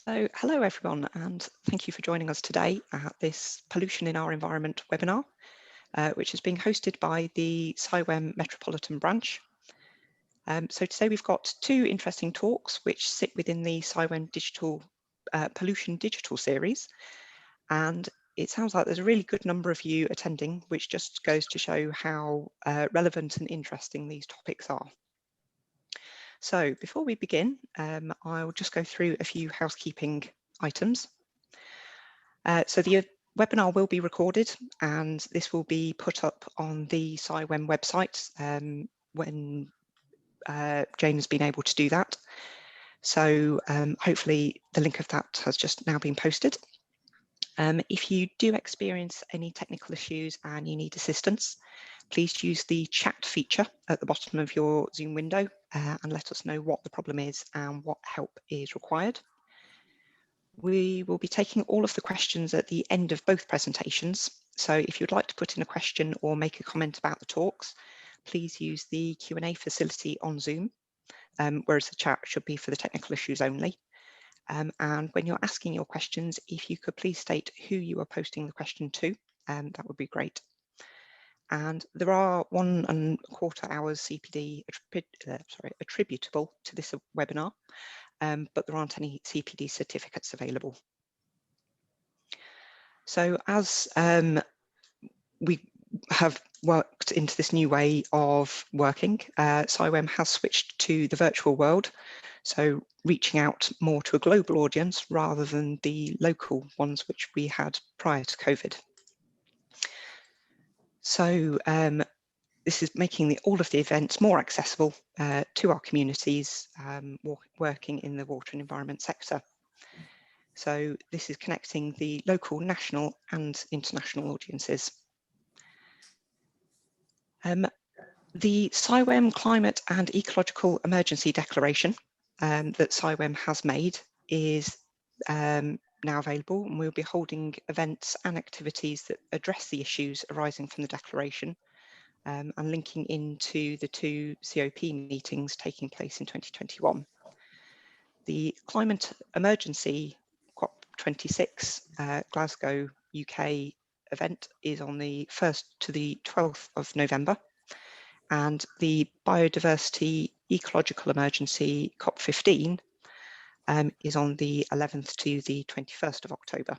So hello everyone, and thank you for joining us today at this Pollution in Our Environment webinar, which is being hosted by the CIWEM Metropolitan branch. So today we've got two interesting talks which sit within the CIWEM Digital Pollution Digital series, and it sounds like there's a really good number of you attending, which just goes to show how relevant and interesting these topics are. So before we begin, I'll just go through a few housekeeping items. So the webinar will be recorded, and this will be put up on the CIWEM website when Jane has been able to do that. So hopefully the link of that has just now been posted. If you do experience any technical issues and you need assistance, please use the chat feature at the bottom of your Zoom window and let us know what the problem is and what help is required. We will be taking all of the questions at the end of both presentations. So if you'd like to put in a question or make a comment about the talks, please use the Q&A facility on Zoom, whereas the chat should be for the technical issues only. And when you're asking your questions, if you could please state who you are posting the question to, that would be great. And there are 1¼ hours CPD attributable to this webinar, but there aren't any CPD certificates available. So as we have worked into this new way of working, CIWEM has switched to the virtual world, so reaching out more to a global audience rather than the local ones which we had prior to COVID. So this is making all of the events more accessible to our communities working in the water and environment sector. So this is connecting the local, national and international audiences. The CIWEM Climate and Ecological Emergency Declaration that CIWEM has made is now available, and we'll be holding events and activities that address the issues arising from the declaration and linking into the two COP meetings taking place in 2021. The Climate Emergency COP26 Glasgow, UK event is on the 1st to the 12th of November, and the Biodiversity Ecological Emergency COP15 is on the 11th to the 21st of October.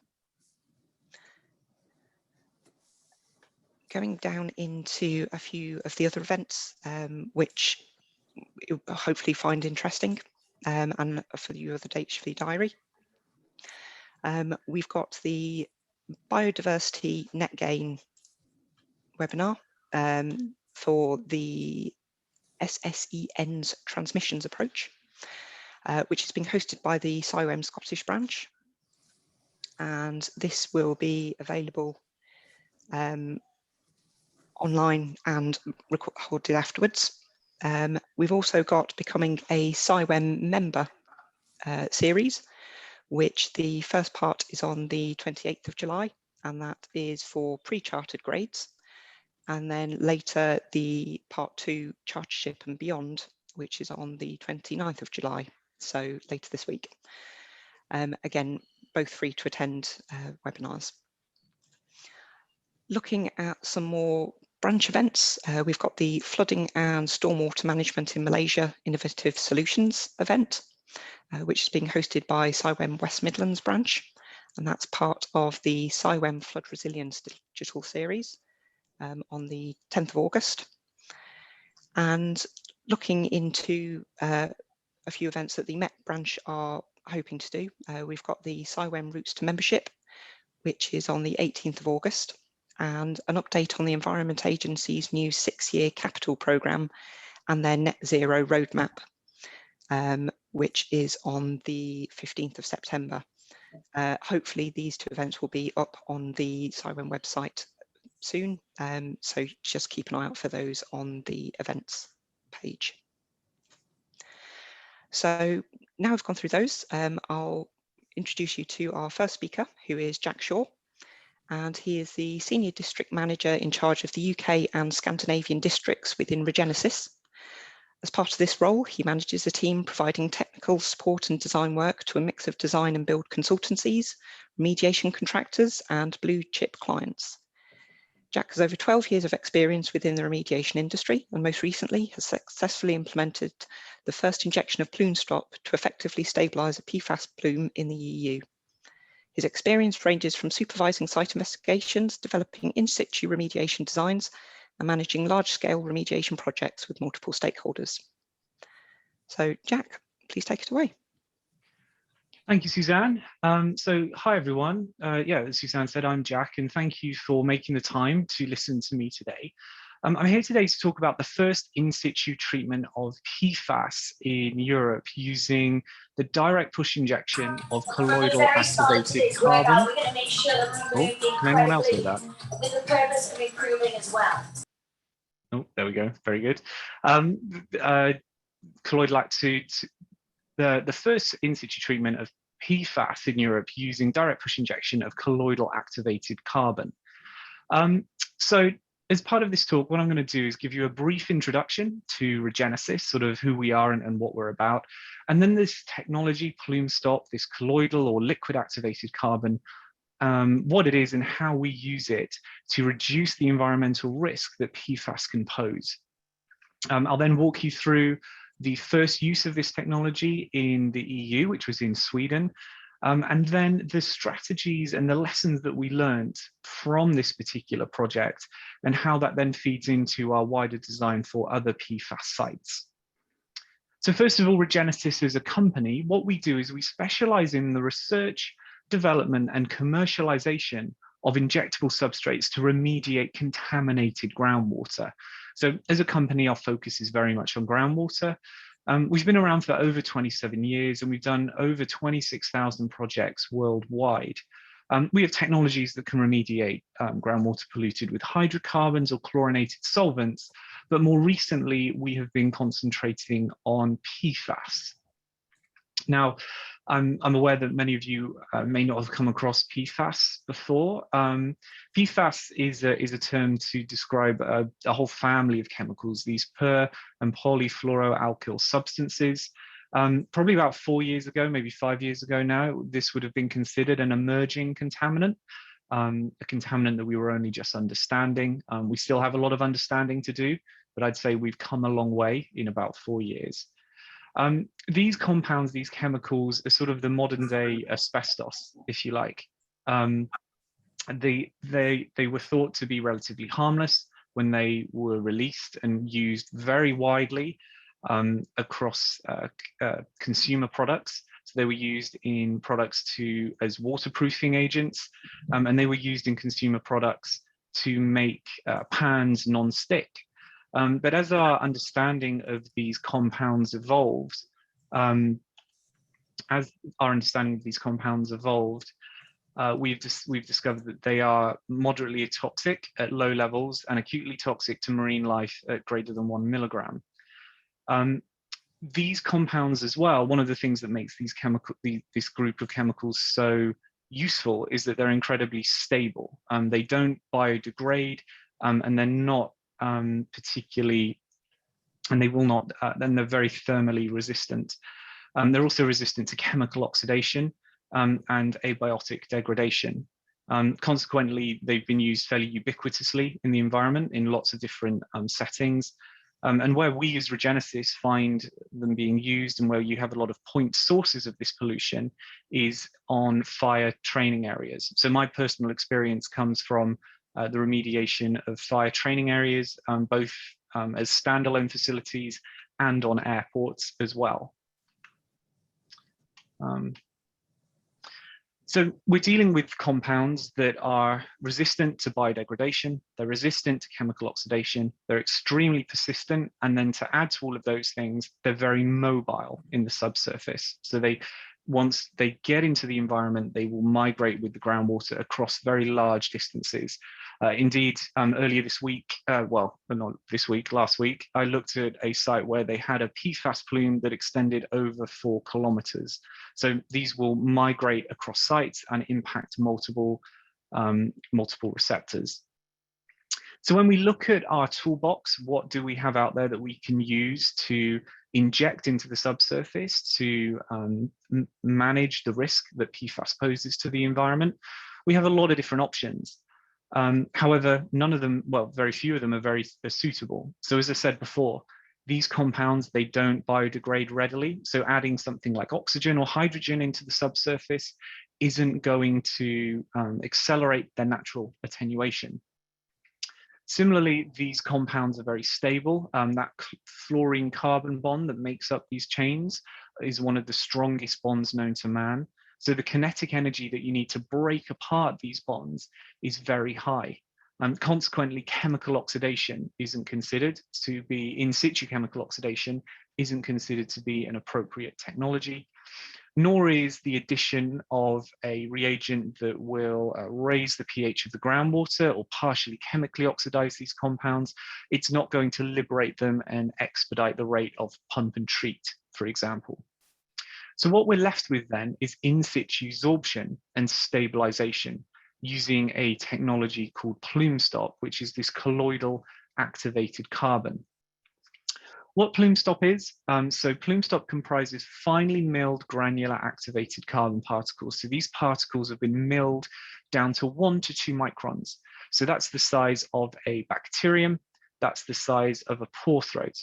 Going down into a few of the other events, which you'll hopefully find interesting, and for you other dates for the diary. We've got the Biodiversity Net Gain webinar for the SSEN's transmissions approach, which is being hosted by the CIWEM Scottish branch, and this will be available online and recorded afterwards. We've also got Becoming a CIWEM Member series, which the first part is on the 28th of July, and that is for pre-chartered grades. And then later the part 2, Chartership and Beyond, which is on the 29th of July, so later this week. Again, both free to attend webinars. Looking at some more branch events, we've got the Flooding and Stormwater Management in Malaysia Innovative Solutions event, which is being hosted by CIWEM West Midlands branch, and that's part of the CIWEM Flood Resilience Digital Series on the 10th of August. And looking into a few events that the Met branch are hoping to do, we've got the CIWEM Routes to Membership, which is on the 18th of August, and an update on the Environment Agency's new 6-year capital programme and their net zero roadmap, which is on the 15th of September. Hopefully these two events will be up on the CIWEM website soon, so just keep an eye out for those on the events page. So now I've gone through those, I'll introduce you to our first speaker, who is Jack Shaw, and he is the Senior District Manager in charge of the UK and Scandinavian districts within Regenesis. As part of this role, he manages a team providing technical support and design work to a mix of design and build consultancies, remediation contractors, and blue chip clients. Jack has over 12 years of experience within the remediation industry, and most recently has successfully implemented the first injection of Plume Stock to effectively stabilise a PFAS plume in the EU. His experience ranges from supervising site investigations, developing in situ remediation designs, and managing large-scale remediation projects with multiple stakeholders. So, Jack, please take it away. Thank you, Suzanne. So hi, everyone. Yeah, as Suzanne said, I'm Jack, and thank you for making the time to listen to me today. I'm here today to talk about the first in situ treatment of PFAS in Europe using the direct push injection of colloidal activated carbon. We're going to make sure that we Oh, can anyone else hear that? with the purpose of improving as well. Oh, there we go. Very good. Colloidal activated. The first in situ treatment of PFAS in Europe using direct push injection of colloidal activated carbon. So as part of this talk, what I'm going to do is give you a brief introduction to Regenesis, sort of who we are and what we're about. And then this technology, Plumestop, this colloidal or liquid activated carbon, what it is and how we use it to reduce the environmental risk that PFAS can pose. I'll then walk you through the first use of this technology in the EU, which was in Sweden, and then the strategies and the lessons that we learned from this particular project and how that then feeds into our wider design for other PFAS sites. So first of all, Regenesis as a company, what we do is we specialize in the research, development, and commercialization of injectable substrates to remediate contaminated groundwater. So as a company, our focus is very much on groundwater. We've been around for over 27 years and we've done over 26,000 projects worldwide. We have technologies that can remediate groundwater polluted with hydrocarbons or chlorinated solvents, but more recently we have been concentrating on PFAS. Now, I'm aware that many of you may not have come across PFAS before. PFAS is a term to describe a whole family of chemicals, these per and polyfluoroalkyl substances. Probably about 4 years ago, maybe 5 years ago now, this would have been considered an emerging contaminant, a contaminant that we were only just understanding. We still have a lot of understanding to do, but I'd say we've come a long way in about 4 years. These compounds, these chemicals, are sort of the modern day asbestos, if you like. They were thought to be relatively harmless when they were released and used very widely across consumer products. So they were used in products as waterproofing agents, and they were used in consumer products to make pans non-stick. But as our understanding of these compounds evolved, we've discovered that they are moderately toxic at low levels and acutely toxic to marine life at greater than 1 milligram. These compounds as well, one of the things that makes this group of chemicals so useful is that they're incredibly stable. They don't biodegrade, and they're not particularly, and they will not, then they're very thermally resistant. They're also resistant to chemical oxidation and abiotic degradation. Consequently, they've been used fairly ubiquitously in the environment in lots of different settings. And where we as Regenesis find them being used and where you have a lot of point sources of this pollution is on fire training areas. So my personal experience comes from the remediation of fire training areas, both as standalone facilities and on airports as well. So we're dealing with compounds that are resistant to biodegradation, they're resistant to chemical oxidation, they're extremely persistent, and then to add to all of those things, they're very mobile in the subsurface. So once they get into the environment, they will migrate with the groundwater across very large distances. Indeed, earlier this week, well, not this week, last week, I looked at a site where they had a PFAS plume that extended over 4 kilometers. So these will migrate across sites and impact multiple receptors. So when we look at our toolbox, what do we have out there that we can use to inject into the subsurface to manage the risk that PFAS poses to the environment? We have a lot of different options. However, none of them, well, very few of them are suitable. So as I said before, these compounds, they don't biodegrade readily. So adding something like oxygen or hydrogen into the subsurface isn't going to accelerate their natural attenuation. Similarly, these compounds are very stable. That fluorine-carbon bond that makes up these chains is one of the strongest bonds known to man. So the kinetic energy that you need to break apart these bonds is very high. Consequently, chemical oxidation isn't considered to be, in situ chemical oxidation isn't considered to be an appropriate technology, nor is the addition of a reagent that will raise the pH of the groundwater or partially chemically oxidize these compounds. It's not going to liberate them and expedite the rate of pump and treat, for example. So what we're left with then is in situ sorption and stabilization using a technology called Plumestop, which is this colloidal activated carbon. What Plumestop is, so Plumestop comprises finely milled granular activated carbon particles. So these particles have been milled down to 1 to 2 microns. So that's the size of a bacterium, that's the size of a pore throat.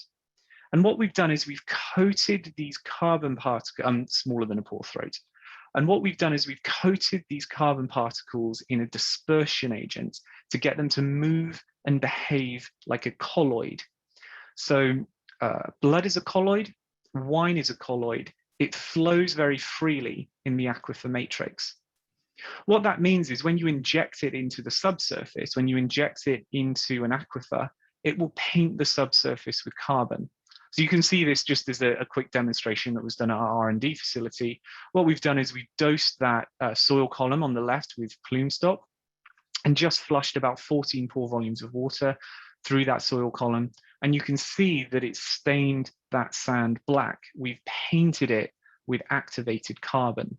And what we've done is we've coated these carbon particles, smaller than a pore throat. And what we've done is we've coated these carbon particles in a dispersion agent to get them to move and behave like a colloid. So blood is a colloid, wine is a colloid. It flows very freely in the aquifer matrix. What that means is when you inject it into the subsurface, when you inject it into an aquifer, it will paint the subsurface with carbon. So you can see this just as a quick demonstration that was done at our R&D facility. What we've done is we've dosed that soil column on the left with Plumestop and just flushed about 14 pore volumes of water through that soil column. And you can see that it's stained that sand black. We've painted it with activated carbon.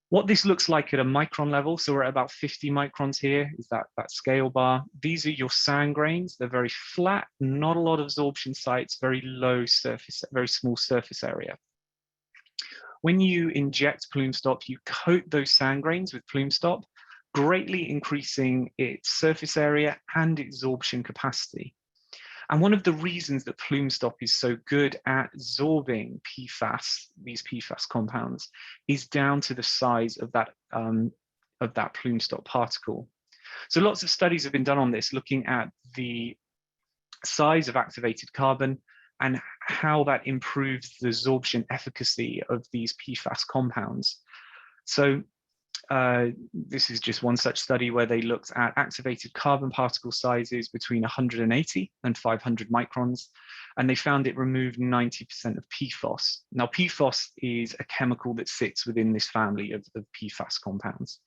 What this looks like at a micron level, so we're at about 50 microns here, is that scale bar. These are your sand grains. They're very flat, not a lot of absorption sites, very low surface, very small surface area. When you inject Plumestop, you coat those sand grains with Plumestop, greatly increasing its surface area and its absorption capacity. And one of the reasons that Plumestop is so good at absorbing PFAS, these PFAS compounds, is down to the size of that Plumestop particle. So lots of studies have been done on this, looking at the size of activated carbon and how that improves the absorption efficacy of these PFAS compounds. So this is just one such study where they looked at activated carbon particle sizes between 180 and 500 microns, and they found it removed 90% of PFAS. Now, PFAS is a chemical that sits within this family of PFAS compounds.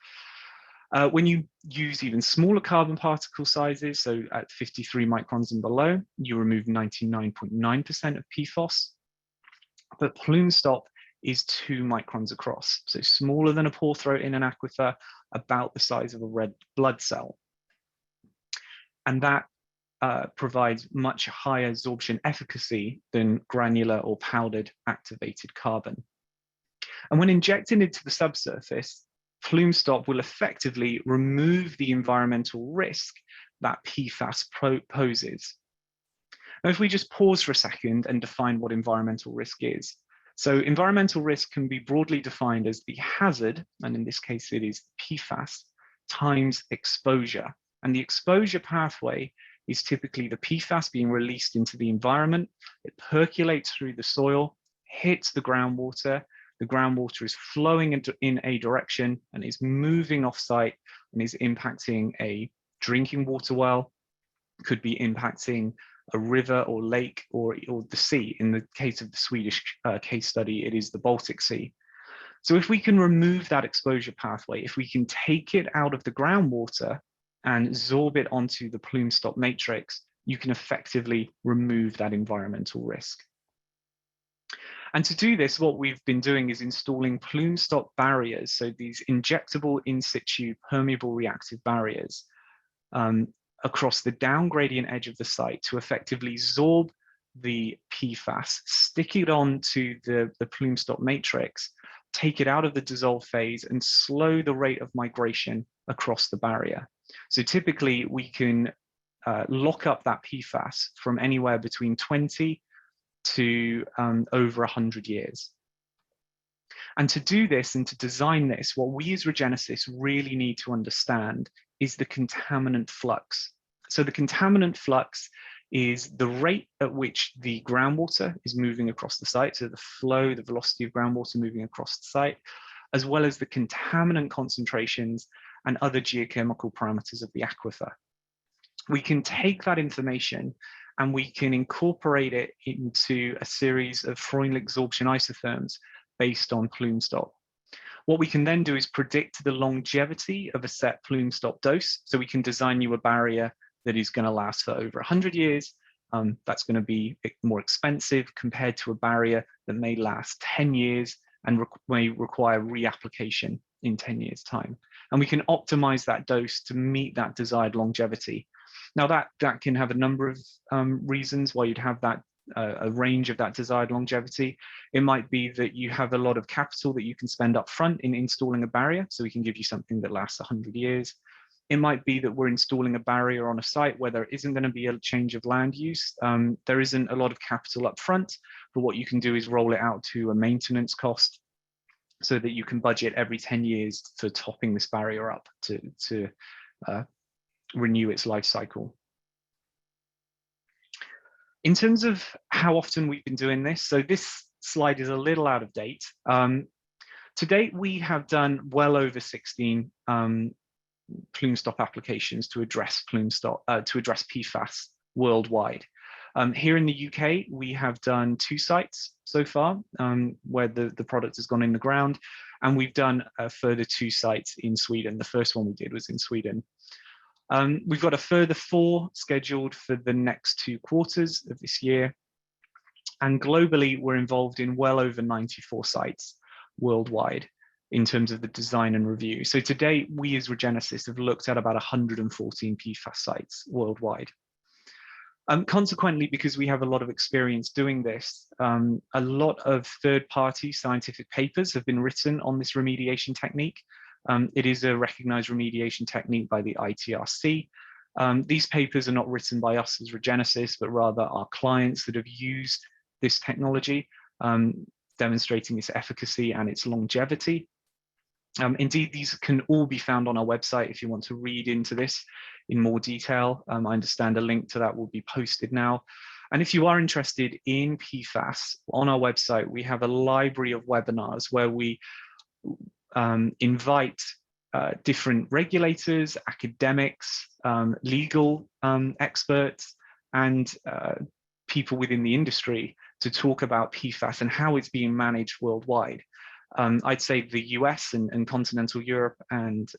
When you use even smaller carbon particle sizes, so at 53 microns and below, you remove 99.9% of PFAS. But Plumestop is 2 microns across, so smaller than a pore throat in an aquifer, about the size of a red blood cell. And that provides much higher absorption efficacy than granular or powdered activated carbon. And when injected into the subsurface, Plumestop will effectively remove the environmental risk that PFAS poses. Now, if we just pause for a second and define what environmental risk is. So environmental risk can be broadly defined as the hazard, and in this case it is PFAS, times exposure. And the exposure pathway is typically the PFAS being released into the environment. It percolates through the soil, hits the groundwater is flowing in a direction and is moving off-site and is impacting a drinking water well, could be impacting a river or lake or the sea. In the case of the Swedish case study, it is the Baltic Sea. So if we can remove that exposure pathway, if we can take it out of the groundwater and absorb it onto the Plumestop matrix, you can effectively remove that environmental risk. And to do this, what we've been doing is installing Plumestop barriers, so these injectable in situ permeable reactive barriers, across the down gradient edge of the site to effectively absorb the PFAS, stick it onto the Plumestop matrix, take it out of the dissolve phase, and slow the rate of migration across the barrier. So typically we can lock up that PFAS from anywhere between 20 to over 100 years. And to do this and to design this, what we as Regenesis really need to understand is the contaminant flux. So the contaminant flux is the rate at which the groundwater is moving across the site, so the flow, the velocity of groundwater moving across the site, as well as the contaminant concentrations and other geochemical parameters of the aquifer. We can take that information and we can incorporate it into a series of Freundlich absorption isotherms based on Plumestop. What we can then do is predict the longevity of a set Plumestop dose, so we can design you a barrier that is going to last for over 100 years. That's going to be more expensive compared to a barrier that may last 10 years and may require reapplication in 10 years' time. And we can optimize that dose to meet that desired longevity. Now that can have a number of reasons why you'd have that a range of that desired longevity. It might be that you have a lot of capital that you can spend up front in installing a barrier, so we can give you something that lasts 100 years. It might be that we're installing a barrier on a site where there isn't going to be a change of land use. There isn't a lot of capital up front, but what you can do is roll it out to a maintenance cost so that you can budget every 10 years for topping this barrier up to renew its life cycle. In terms of how often we've been doing this, so this slide is a little out of date. To date, we have done well over 16 Plumestop applications to address PFAS worldwide. Here in the UK, we have done 2 sites so far where the product has gone in the ground, and we've done a further 2 sites in Sweden. The first one we did was in Sweden. We've got a further 4 scheduled for the next 2 quarters of this year. And globally, we're involved in well over 94 sites worldwide in terms of the design and review. So to date, we as Regenesis have looked at about 114 PFAS sites worldwide. Consequently, because we have a lot of experience doing this, a lot of third-party scientific papers have been written on this remediation technique. It is a recognized remediation technique by the ITRC. These papers are not written by us as Regenesis, but rather our clients that have used this technology, demonstrating its efficacy and its longevity. Indeed, these can all be found on our website if you want to read into this in more detail. I understand a link to that will be posted now. And if you are interested in PFAS, on our website, we have a library of webinars where we invite different regulators, academics, legal experts, and people within the industry to talk about PFAS and how it's being managed worldwide. I'd say the US and continental Europe and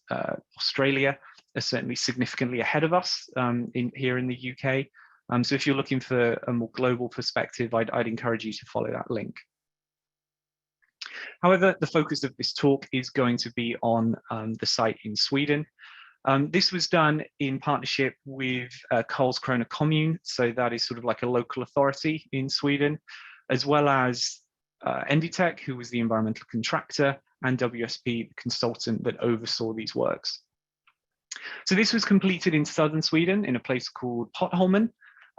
Australia are certainly significantly ahead of us here in the UK. So if you're looking for a more global perspective, I'd encourage you to follow that link. However, the focus of this talk is going to be on the site in Sweden. This was done in partnership with Karlskrona Commune, so that is sort of like a local authority in Sweden, as well as Enditech, who was the environmental contractor, and WSP, the consultant that oversaw these works. So this was completed in southern Sweden in a place called Potholmen.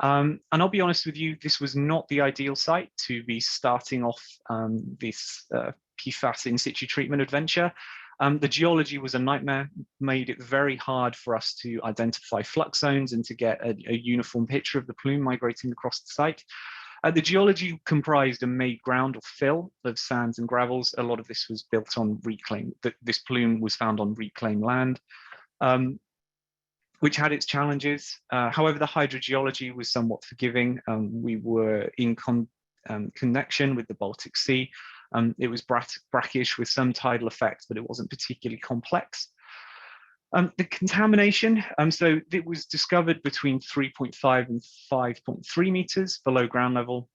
And I'll be honest with you, this was not the ideal site to be starting off this PFAS in situ treatment adventure. The geology was a nightmare, made it very hard for us to identify flux zones and to get a uniform picture of the plume migrating across the site. The geology comprised a made ground or fill of sands and gravels. A lot of this was built on reclaimed, this plume was found on reclaimed land, which had its challenges. However, the hydrogeology was somewhat forgiving. We were in connection with the Baltic Sea. It was brackish with some tidal effect, but it wasn't particularly complex. The contamination, so it was discovered between 3.5 and 5.3 meters below ground level.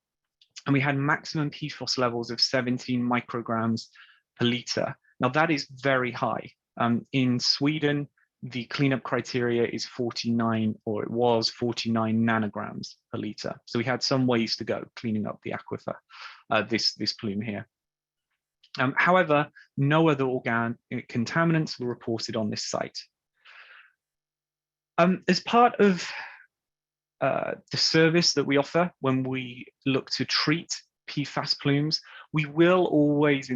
And we had maximum PFOS levels of 17 micrograms per liter. Now that is very high. In Sweden, the cleanup criteria is 49, or it was 49 nanograms per liter. So we had some ways to go cleaning up the aquifer, this plume here. However, no other organic contaminants were reported on this site. As part of the service that we offer when we look to treat PFAS plumes, we will always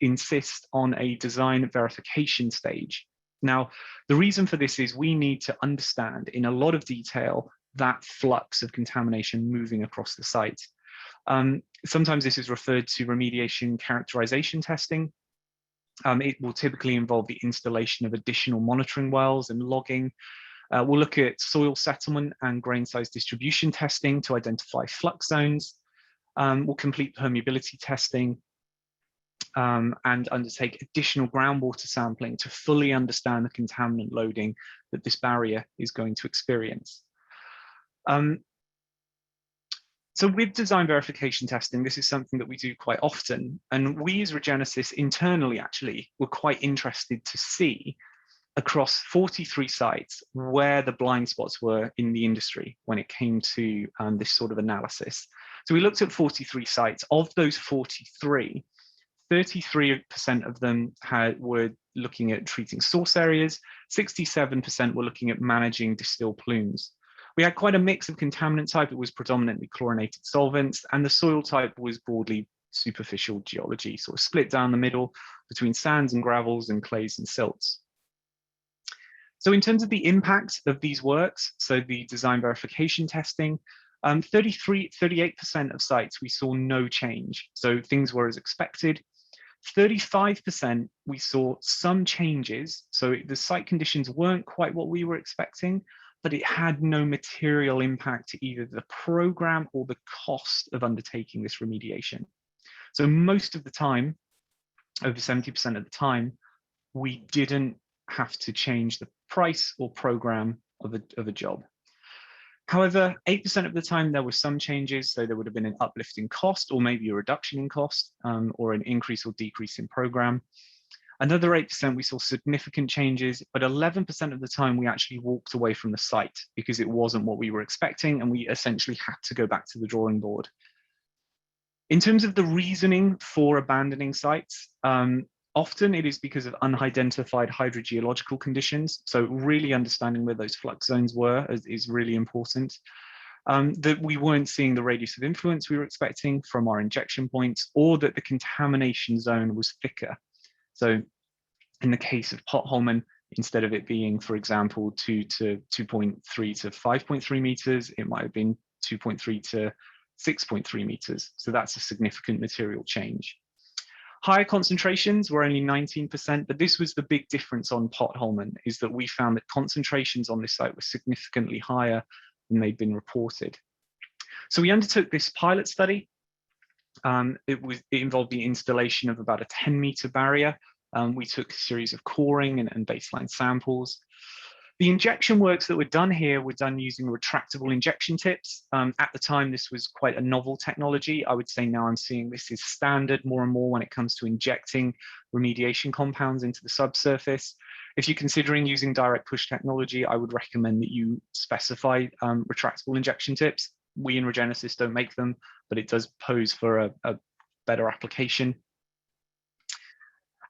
insist on a design verification stage. Now, the reason for this is we need to understand in a lot of detail that flux of contamination moving across the site. Sometimes this is referred to remediation characterization testing. It will typically involve the installation of additional monitoring wells and logging. We'll look at soil settlement and grain size distribution testing to identify flux zones. We'll complete permeability testing and undertake additional groundwater sampling to fully understand the contaminant loading that this barrier is going to experience. So with design verification testing, this is something that we do quite often. And we as Regenesis internally actually were quite interested to see across 43 sites where the blind spots were in the industry when it came to this sort of analysis. So we looked at 43 sites. Of those 43, 33% of them were looking at treating source areas, 67% were looking at managing distilled plumes. We had quite a mix of contaminant type. It was predominantly chlorinated solvents, and the soil type was broadly superficial geology, sort of split down the middle between sands and gravels and clays and silts. So in terms of the impact of these works, so the design verification testing, 38% of sites we saw no change. So things were as expected. 35% we saw some changes. So the site conditions weren't quite what we were expecting, but it had no material impact to either the program or the cost of undertaking this remediation. So most of the time, over 70% of the time, we didn't have to change the price or program of a job. However, 8% of the time there were some changes, so there would have been an uplift in cost or maybe a reduction in cost or an increase or decrease in program. Another 8% we saw significant changes, but 11% of the time we actually walked away from the site because it wasn't what we were expecting and we essentially had to go back to the drawing board. In terms of the reasoning for abandoning sites, often it is because of unidentified hydrogeological conditions. So really understanding where those flux zones were is really important. That we weren't seeing the radius of influence we were expecting from our injection points, or that the contamination zone was thicker. So in the case of Potholmen, instead of it being, for example, 2 to 2.3 to 5.3 meters, it might have been 2.3 to 6.3 meters. So that's a significant material change. Higher concentrations were only 19%, but this was the big difference on Potholmen, is that we found that concentrations on this site were significantly higher than they'd been reported. So we undertook this pilot study. It involved the installation of about a 10-meter barrier. We took a series of coring and baseline samples. The injection works that were done here were done using retractable injection tips. At the time, this was quite a novel technology. I would say now I'm seeing this is standard more and more when it comes to injecting remediation compounds into the subsurface. If you're considering using direct push technology, I would recommend that you specify retractable injection tips. We in Regenesis don't make them, but it does pose for a better application.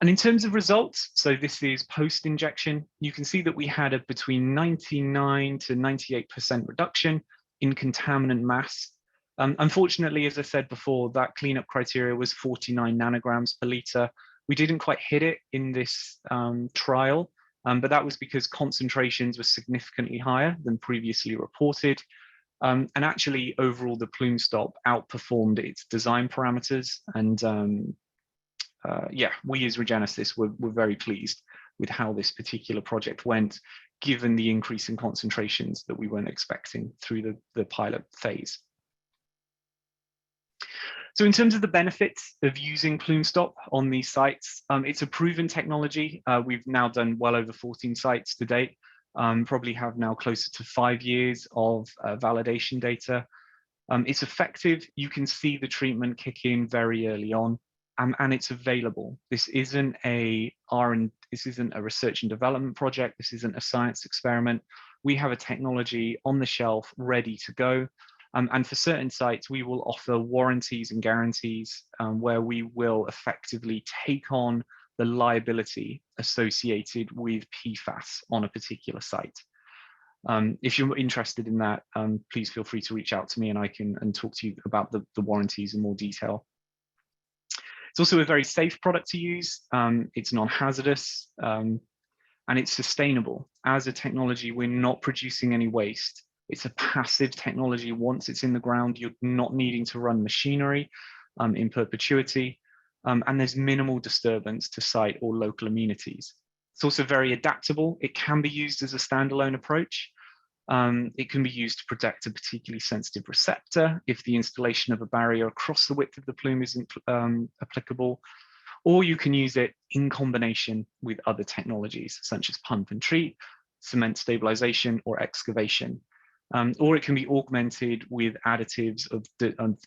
And in terms of results, so this is post-injection, you can see that we had a between 99 to 98% reduction in contaminant mass. Unfortunately, as I said before, that cleanup criteria was 49 nanograms per liter. We didn't quite hit it in this trial, but that was because concentrations were significantly higher than previously reported. And actually, overall, the Plumestop outperformed its design parameters. And yeah, we as Regenesis were very pleased with how this particular project went, given the increase in concentrations that we weren't expecting through the pilot phase. So in terms of the benefits of using Plumestop on these sites, it's a proven technology. We've now done well over 14 sites to date, probably have now closer to 5 years of validation data. It's effective. You can see the treatment kick in very early on. and it's available. This isn't a research and development project. This isn't a science experiment. We have a technology on the shelf ready to go. And for certain sites, we will offer warranties and guarantees where we will effectively take on the liability associated with PFAS on a particular site. If you're interested in that, please feel free to reach out to me and I can talk to you about the warranties in more detail. It's also a very safe product to use. It's non-hazardous and it's sustainable. As a technology, we're not producing any waste. It's a passive technology. Once it's in the ground, you're not needing to run machinery in perpetuity. And there's minimal disturbance to site or local amenities. It's also very adaptable. It can be used as a standalone approach. It can be used to protect a particularly sensitive receptor if the installation of a barrier across the width of the plume isn't applicable, or you can use it in combination with other technologies such as pump and treat, cement stabilization, or excavation. Or it can be augmented with additives of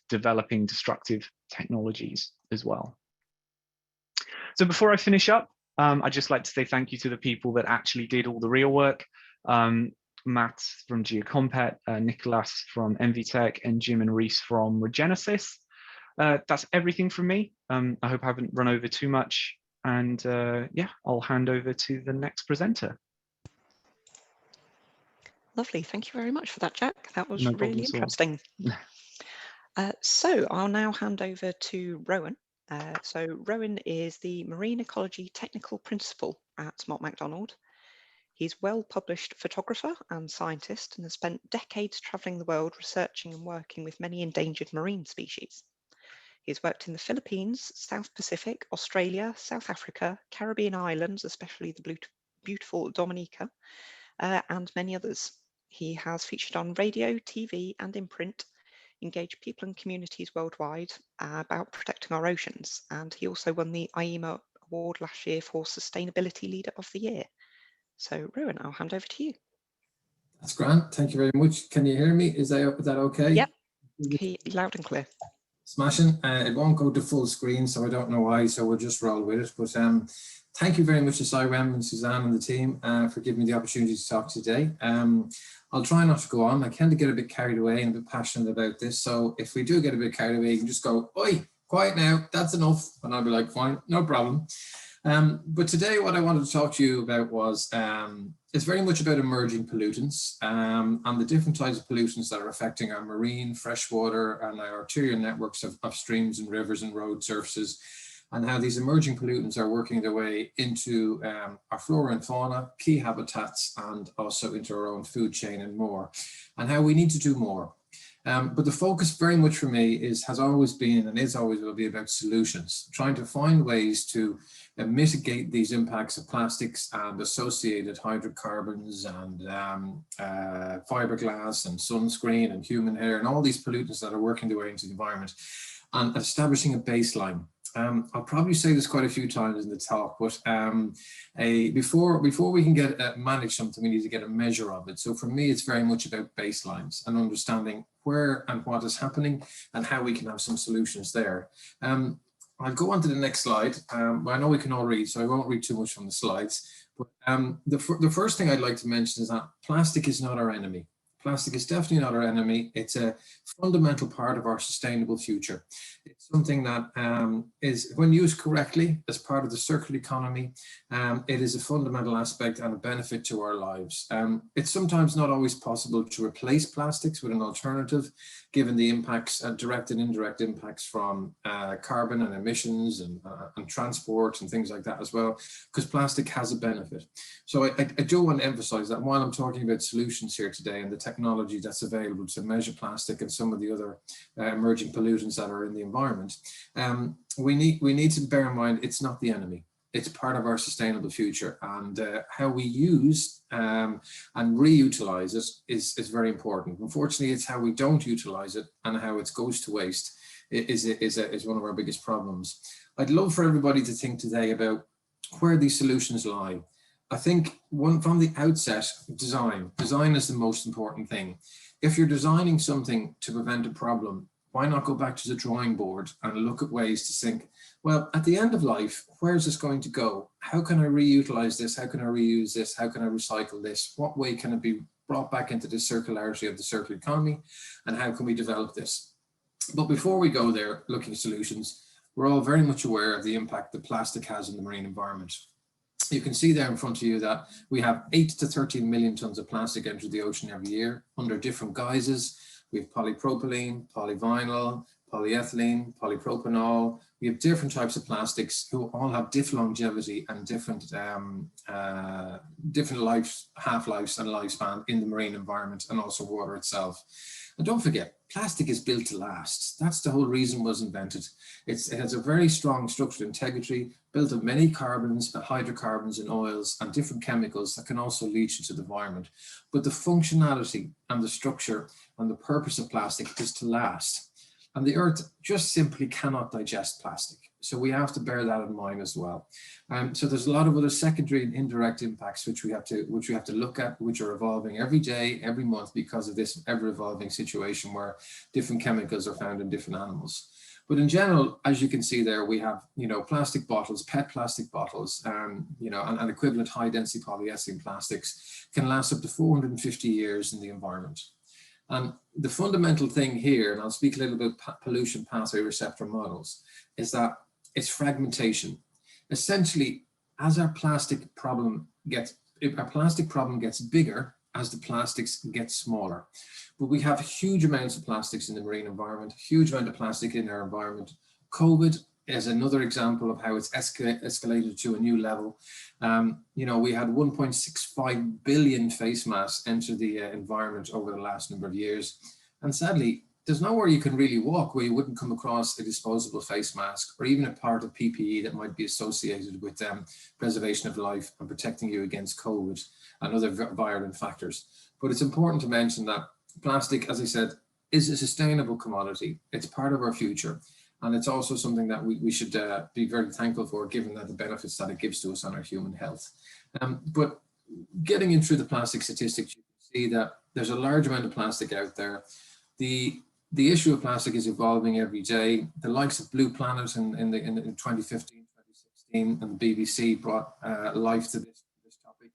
developing destructive technologies as well. So before I finish up, I'd just like to say thank you to the people that actually did all the real work. Matt from Geocompet, Nicholas from Envitech, and Jim and Reese from Regenesis. That's everything from me. I hope I haven't run over too much. And yeah, I'll hand over to the next presenter. Lovely. Thank you very much for that, Jack. That was No really interesting. So I'll now hand over to Rowan. So Rowan is the Marine Ecology Technical Principal at Mott MacDonald. He's well-published photographer and scientist and has spent decades travelling the world researching and working with many endangered marine species. He's worked in the Philippines, South Pacific, Australia, South Africa, Caribbean islands, especially the beautiful Dominica, and many others. He has featured on radio, TV, and in print, engaged people and communities worldwide about protecting our oceans. And he also won the IEMA Award last year for Sustainability Leader of the Year. So, Rowan, I'll hand over to you. That's grand. Thank you very much. Can you hear me? Is that okay? Yep. Loud and clear. Smashing. It won't go to full screen, so I don't know why, so we'll just roll with it. But thank you very much to CIWEM and Suzanne and the team for giving me the opportunity to talk today. I'll try not to go on. I tend to get a bit carried away and a bit passionate about this. So if we do get a bit carried away, you can just go, oi, quiet now, that's enough. And I'll be like, fine, no problem. But today what I wanted to talk to you about was, it's very much about emerging pollutants and the different types of pollutants that are affecting our marine, freshwater and our arterial networks of streams and rivers and road surfaces, and how these emerging pollutants are working their way into our flora and fauna, key habitats, and also into our own food chain and more, and how we need to do more. But the focus very much for me has always been and is always will be about solutions, trying to find ways to mitigate these impacts of plastics and associated hydrocarbons and fiberglass and sunscreen and human hair and all these pollutants that are working their way into the environment, and establishing a baseline. I'll probably say this quite a few times in the talk, but before we can manage something, we need to get a measure of it. So for me, it's very much about baselines and understanding where and what is happening and how we can have some solutions there. I'll go on to the next slide. I know we can all read, so I won't read too much from the slides. But the first thing I'd like to mention is that plastic is not our enemy. Plastic is definitely not our enemy. It's a fundamental part of our sustainable future. It's something that is, when used correctly as part of the circular economy, it is a fundamental aspect and a benefit to our lives. It's sometimes not always possible to replace plastics with an alternative, given the impacts, direct and indirect impacts from carbon and emissions and transport and things like that as well, because plastic has a benefit. So I do want to emphasize that while I'm talking about solutions here today and the technology that's available to measure plastic and some of the other emerging pollutants that are in the environment, we need to bear in mind it's not the enemy. It's part of our sustainable future, and how we use and reutilize it is very important. Unfortunately, it's how we don't utilize it and how it goes to waste is one of our biggest problems. I'd love for everybody to think today about where these solutions lie. I think from the outset, design is the most important thing. If you're designing something to prevent a problem, why not go back to the drawing board and look at ways to think, well, at the end of life, where is this going to go? How can I reutilize this? How can I reuse this? How can I recycle this? What way can it be brought back into the circularity of the circular economy? And how can we develop this? But before we go there, looking at solutions, we're all very much aware of the impact that plastic has in the marine environment. You can see there in front of you that we have 8 to 13 million tons of plastic enter the ocean every year under different guises. We have polypropylene, polyvinyl, polyethylene, polypropanol. We have different types of plastics who all have different longevity and different half-lives and lifespan in the marine environment and also water itself. And don't forget, plastic is built to last. That's the whole reason it was invented. It has a very strong structural integrity, built of many carbons, hydrocarbons and oils and different chemicals that can also leach into the environment. But the functionality and the structure and the purpose of plastic is to last. And the earth just simply cannot digest plastic. So we have to bear that in mind as well. So there's a lot of other secondary and indirect impacts which we have to look at, which are evolving every day, every month, because of this ever-evolving situation where different chemicals are found in different animals. But in general, as you can see there, we have, plastic bottles, PET plastic bottles, and equivalent high-density polyethylene plastics can last up to 450 years in the environment. And the fundamental thing here, and I'll speak a little bit about pollution pathway receptor models, is that it's fragmentation. Essentially, as our plastic problem gets bigger, as the plastics get smaller. But we have huge amounts of plastics in the marine environment, huge amount of plastic in our environment. COVID is another example of how it's escalated to a new level. We had 1.65 billion face masks enter the environment over the last number of years. And sadly, there's nowhere you can really walk where you wouldn't come across a disposable face mask or even a part of PPE that might be associated with preservation of life and protecting you against COVID and other virulent factors. But it's important to mention that plastic, as I said, is a sustainable commodity. It's part of our future. And it's also something that we should be very thankful for, given that the benefits that it gives to us on our human health. But getting into the plastic statistics, you can see that there's a large amount of plastic out there. The issue of plastic is evolving every day. The likes of Blue Planet in 2015, 2016, and the BBC brought life to this topic.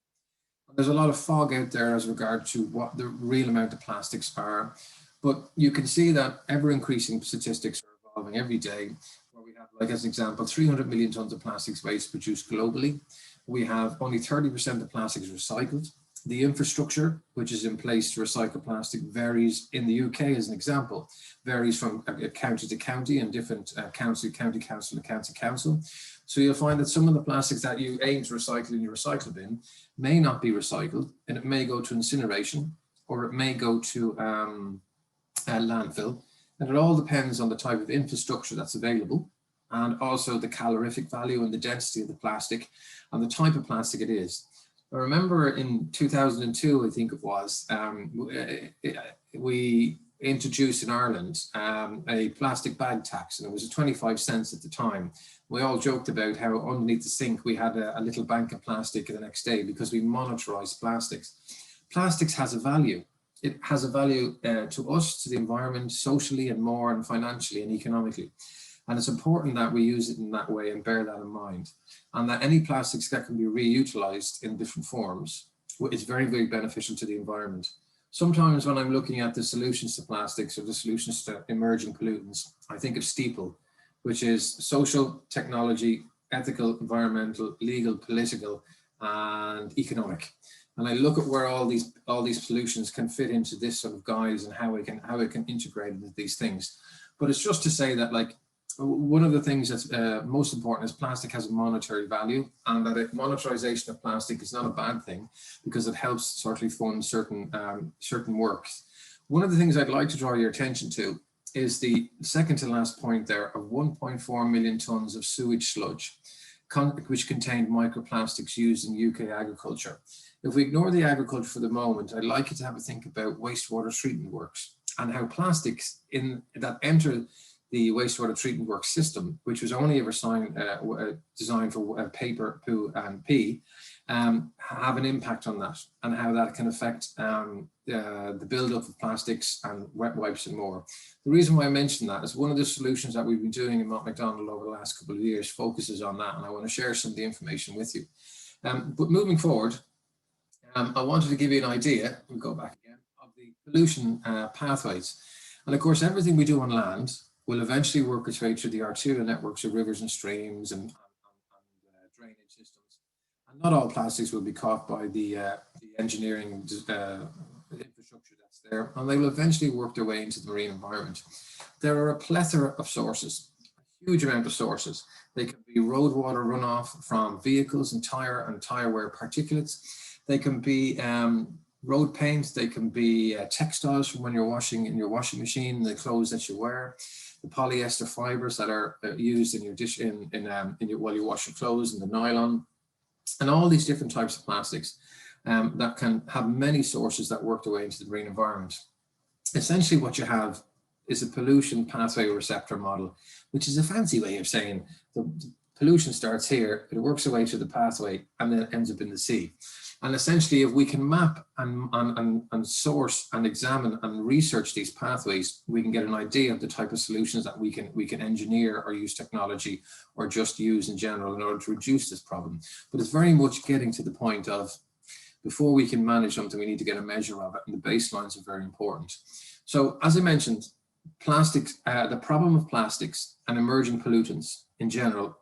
There's a lot of fog out there as regard to what the real amount of plastics are. But you can see that ever-increasing statistics are evolving every day, where we have, like as an example, 300 million tons of plastics waste produced globally. We have only 30% of plastics recycled. The infrastructure which is in place to recycle plastic varies. In the UK, as an example, varies from county to county and different county council to county council. So you'll find that some of the plastics that you aim to recycle in your recycle bin may not be recycled, and it may go to incineration or it may go to landfill. And it all depends on the type of infrastructure that's available, and also the calorific value and the density of the plastic and the type of plastic it is. I remember in 2002, I think it was, we introduced in Ireland a plastic bag tax, and it was 25 cents at the time. We all joked about how underneath the sink we had a little bank of plastic the next day because we monitorized plastics. Plastics has a value. It has a value to us, to the environment, socially and more, and financially and economically. And it's important that we use it in that way and bear that in mind. And that any plastics that can be reutilized in different forms is very, very beneficial to the environment. Sometimes when I'm looking at the solutions to plastics or the solutions to emerging pollutants, I think of STEEPLE, which is social, technology, ethical, environmental, legal, political, and economic. And I look at where all these solutions can fit into this sort of guise and how it can integrate into these things. But it's just to say that, like, one of the things that's most important is plastic has a monetary value, and that monetization of plastic is not a bad thing because it helps certainly fund certain works. One of the things I'd like to draw your attention to is the second to last point there of 1.4 million tons of sewage sludge, which contained microplastics used in UK agriculture. If we ignore the agriculture for the moment, I'd like you to have a think about wastewater treatment works and how plastics that enter the wastewater treatment work system, which was only ever designed for paper, poo, and pee, have an impact on that, and how that can affect the buildup of plastics and wet wipes and more. The reason why I mention that is one of the solutions that we've been doing in Mott MacDonald over the last couple of years focuses on that, and I want to share some of the information with you. But moving forward, I wanted to give you an idea, we'll go back again, of the pollution pathways. And of course, everything we do on land will eventually work its way through the arterial networks of rivers and streams and drainage systems. And not all plastics will be caught by the engineering infrastructure that's there, and they will eventually work their way into the marine environment. There are a plethora of sources, a huge amount of sources. They can be road water runoff from vehicles and tire wear particulates. They can be road paint. They can be textiles from when you're washing in your washing machine, the clothes that you wear, the polyester fibers that are used in your dish while you wash your clothes, and the nylon, and all these different types of plastics that can have many sources that work their way into the marine environment. Essentially, what you have is a pollution pathway receptor model, which is a fancy way of saying the pollution starts here, it works its way through the pathway, and then ends up in the sea. And essentially, if we can map and source and examine and research these pathways, we can get an idea of the type of solutions that we can engineer or use technology or just use in general in order to reduce this problem. But it's very much getting to the point of, before we can manage something, we need to get a measure of it, and the baselines are very important. So as I mentioned, plastics, the problem of plastics and emerging pollutants in general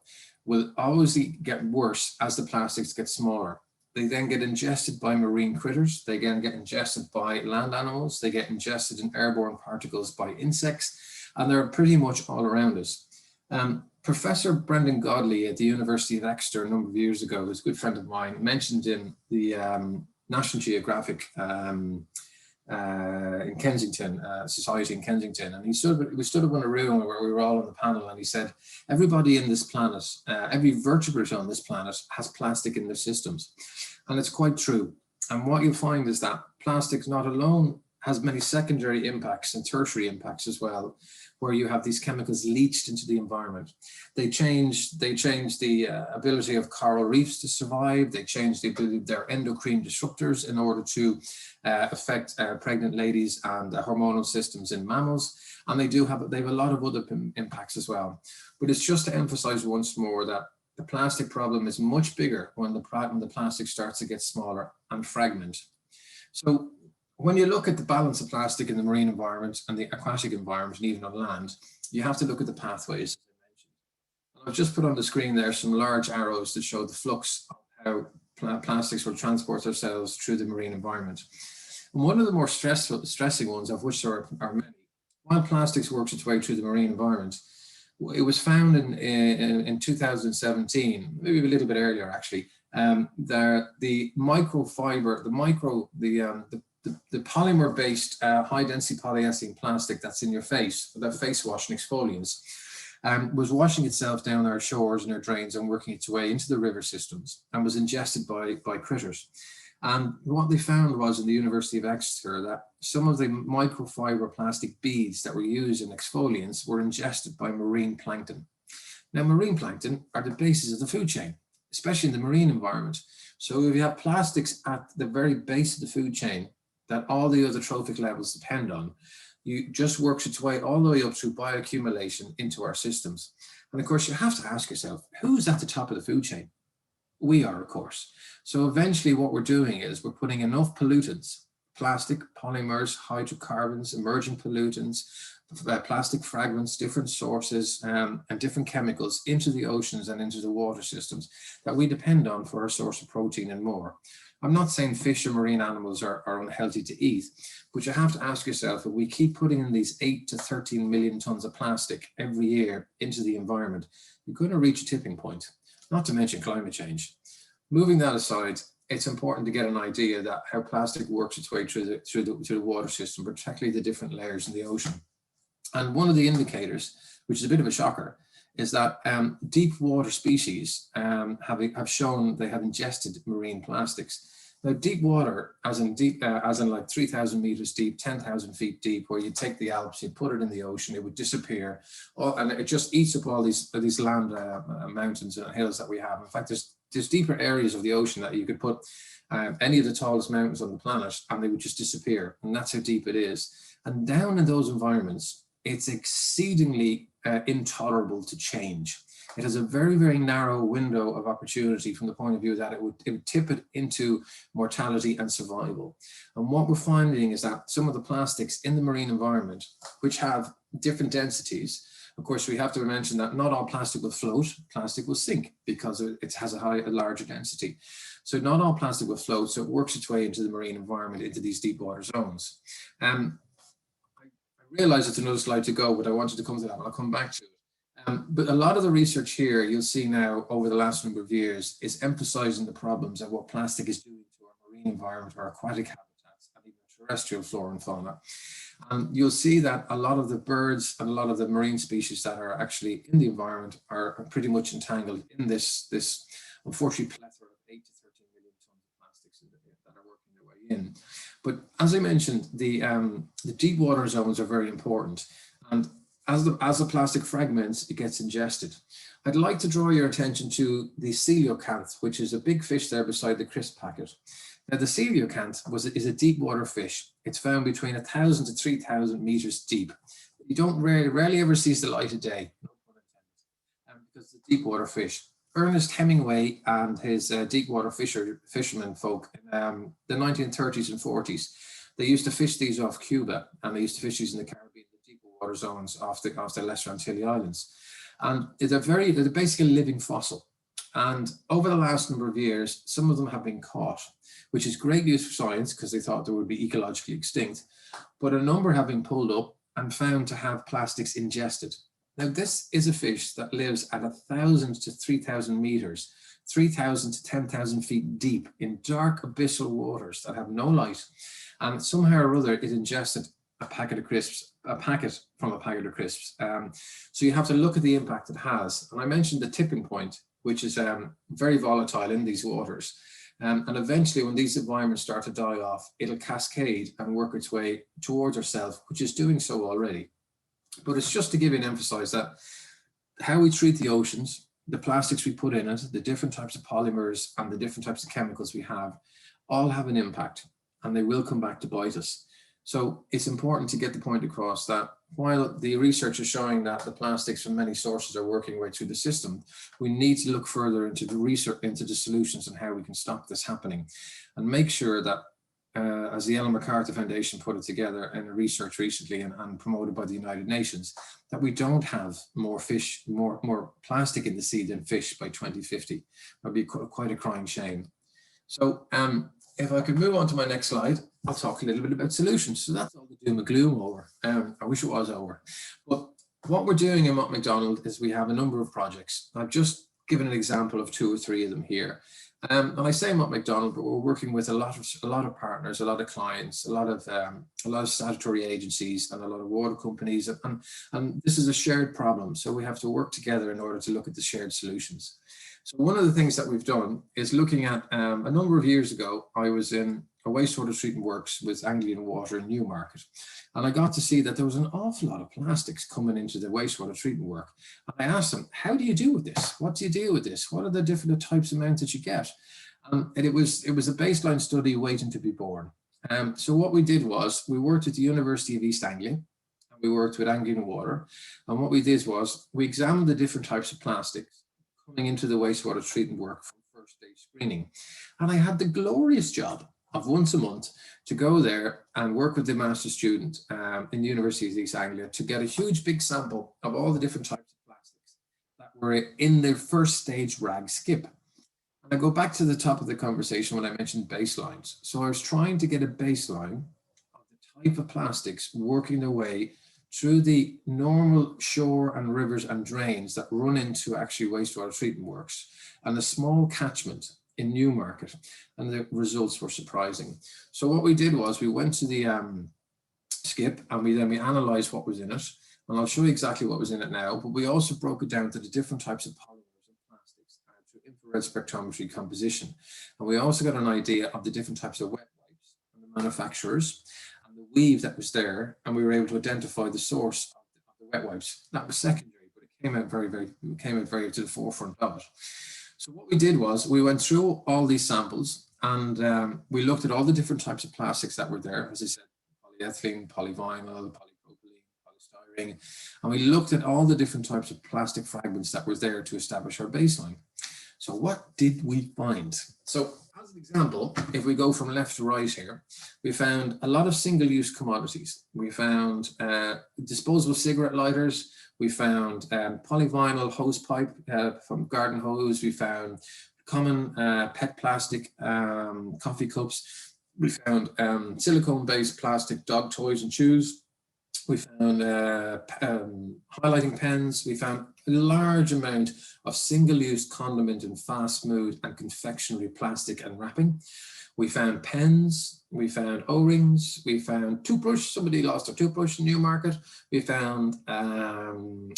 will always get worse as the plastics get smaller. They then get ingested by marine critters. They again get ingested by land animals. They get ingested in airborne particles by insects, and they're pretty much all around us. Professor Brendan Godley at the University of Exeter a number of years ago, who's a good friend of mine, mentioned in the National Geographic in Kensington, Society in Kensington, and we stood up in a room where we were all on the panel, and he said, everybody in this planet, every vertebrate on this planet has plastic in their systems. And it's quite true. And what you'll find is that plastics not alone has many secondary impacts and tertiary impacts as well, where you have these chemicals leached into the environment. They change the ability of coral reefs to survive. They change the ability of their endocrine disruptors in order to affect pregnant ladies and hormonal systems in mammals. And they have a lot of other impacts as well. But it's just to emphasize once more that the plastic problem is much bigger when the plastic starts to get smaller and fragment. So when you look at the balance of plastic in the marine environment and the aquatic environment and even on land, you have to look at the pathways, as I mentioned. And I've just put on the screen there some large arrows that show the flux of how plastics will transport themselves through the marine environment. And one of the more stressing ones, of which there are many, while plastics works its way through the marine environment, it was found in 2017, maybe a little bit earlier actually, the microfiber, the polymer-based high-density polyethylene plastic that's in your face, that face wash and exfoliants, was washing itself down our shores and our drains and working its way into the river systems and was ingested by critters. And what they found was in the University of Exeter that some of the microfiber plastic beads that were used in exfoliants were ingested by marine plankton. Now, marine plankton are the basis of the food chain, especially in the marine environment. So if you have plastics at the very base of the food chain that all the other trophic levels depend on, you just works its way all the way up through bioaccumulation into our systems. And of course, you have to ask yourself, who's at the top of the food chain? We are, of course. So eventually what we're doing is we're putting enough pollutants, plastic, polymers, hydrocarbons, emerging pollutants, plastic fragments, different sources, and different chemicals into the oceans and into the water systems that we depend on for our source of protein and more. I'm not saying fish or marine animals are unhealthy to eat, but you have to ask yourself, if we keep putting in these 8 to 13 million tons of plastic every year into the environment, you're going to reach a tipping point, not to mention climate change. Moving that aside, it's important to get an idea that how plastic works its way through the water system, particularly the different layers in the ocean. And one of the indicators, which is a bit of a shocker, is that deep water species have shown they have ingested marine plastics. Now, deep water, as in like 3,000 meters deep, 10,000 feet deep, where you take the Alps, you put it in the ocean, it would disappear, and it just eats up all these land mountains and hills that we have. In fact, there's deeper areas of the ocean that you could put any of the tallest mountains on the planet, and they would just disappear. And that's how deep it is. And down in those environments, it's exceedingly intolerable to change. It has a very, very narrow window of opportunity from the point of view that it would tip it into mortality and survival. And what we're finding is that some of the plastics in the marine environment, which have different densities, of course, we have to mention that not all plastic will float, plastic will sink because it has a larger density. So not all plastic will float, so it works its way into the marine environment, into these deep water zones. I realize it's another slide to go, but I wanted to come to that, and I'll come back to it. But a lot of the research here, you'll see now over the last number of years, is emphasizing the problems of what plastic is doing to our marine environment, our aquatic habitats, and even terrestrial flora and fauna. And you'll see that a lot of the birds and a lot of the marine species that are actually in the environment are pretty much entangled in this unfortunately plethora of 8 to 13 million tons of plastics that are working their way in. But as I mentioned, the deep water zones are very important. And as the plastic fragments, it gets ingested. I'd like to draw your attention to the coelacanth, which is a big fish there beside the crisp packet. Now, the coelacanth is a deep water fish. It's found between 1,000 to 3,000 meters deep. You don't rarely ever sees the light of day, no pun intended, because it's a deep water fish. Ernest Hemingway and his deep water fishermen folk in the 1930s and 40s, they used to fish these off Cuba, and they used to fish these in the Caribbean, the deeper water zones off the Lesser Antilles Islands. And they're basically a living fossil. And over the last number of years, some of them have been caught, which is great news for science because they thought they would be ecologically extinct. But a number have been pulled up and found to have plastics ingested. Now, this is a fish that lives at 1,000 to 3,000 meters, 3,000 to 10,000 feet deep in dark abyssal waters that have no light. And somehow or other, it ingested a packet from a packet of crisps. So you have to look at the impact it has. And I mentioned the tipping point, which is very volatile in these waters. And eventually, when these environments start to die off, it'll cascade and work its way towards ourselves, which is doing so already. But it's just to give you and emphasize that how we treat the oceans, the plastics we put in it, the different types of polymers and the different types of chemicals we have, all have an impact, and they will come back to bite us. So it's important to get the point across that while the research is showing that the plastics from many sources are working their way through the system, we need to look further into the research, into the solutions and how we can stop this happening, and make sure that, as the Ellen MacArthur Foundation put it together in a research recently and promoted by the United Nations, that we don't have more plastic in the sea than fish by 2050. That'd be quite a crying shame. So if I could move on to my next slide, I'll talk a little bit about solutions. So that's all the doom and gloom over. I wish it was over. But what we're doing in Mott MacDonald is we have a number of projects. I've just given an example of 2 or 3 of them here. And I say Mott MacDonald, but we're working with a lot of partners, a lot of clients, a lot of statutory agencies, and a lot of water companies. And this is a shared problem. So we have to work together in order to look at the shared solutions. So one of the things that we've done is looking at a number of years ago, I was in a wastewater treatment works with Anglian Water in Newmarket. And I got to see that there was an awful lot of plastics coming into the wastewater treatment work. And I asked them, how do you deal with this? What do you deal with this? What are the different types of amounts that you get? And it was a baseline study waiting to be born. So what we did was we worked at the University of East Anglia, and we worked with Anglian Water. And what we did was we examined the different types of plastics coming into the wastewater treatment work from first stage screening. And I had the glorious job of once a month to go there and work with the master's student in the University of East Anglia to get a huge big sample of all the different types of plastics that were in the first stage RAG skip. And I go back to the top of the conversation when I mentioned baselines. So I was trying to get a baseline of the type of plastics working their way through the normal shore and rivers and drains that run into actually wastewater treatment works and a small catchment in Newmarket, and the results were surprising. So what we did was we went to the skip and we analysed what was in it, and I'll show you exactly what was in it now, but we also broke it down to the different types of polymers and plastics through infrared spectrometry composition. And we also got an idea of the different types of wet wipes and the manufacturers and the weave that was there. And we were able to identify the source of the wet wipes. That was secondary, but it came out very to the forefront of it. So what we did was we went through all these samples and we looked at all the different types of plastics that were there. As I said, polyethylene, polyvinyl, polypropylene, polystyrene, and we looked at all the different types of plastic fragments that were there to establish our baseline. So what did we find? So as an example, if we go from left to right here, we found a lot of single-use commodities. We found disposable cigarette lighters. We found polyvinyl hose pipe from garden hose. We found common PET plastic coffee cups. We found silicone-based plastic dog toys and chews. We found highlighting pens. We found a large amount of single-use condiment and fast food and confectionery plastic and wrapping. We found pens. We found O-rings. We found toothbrush. Somebody lost a toothbrush in Newmarket. We found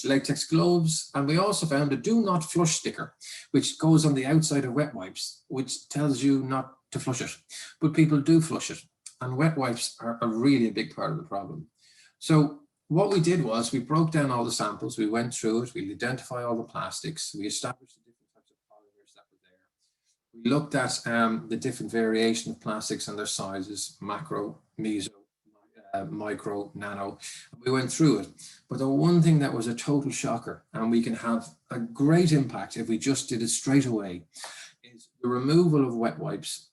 latex gloves. And we also found a do not flush sticker, which goes on the outside of wet wipes, which tells you not to flush it. But people do flush it. And wet wipes are really a big part of the problem. So what we did was we broke down all the samples, we went through it, we identified all the plastics, we established the different types of polymers that were there. We looked at the different variation of plastics and their sizes, macro, meso, micro, nano. We went through it. But the one thing that was a total shocker, and we can have a great impact if we just did it straight away, is the removal of wet wipes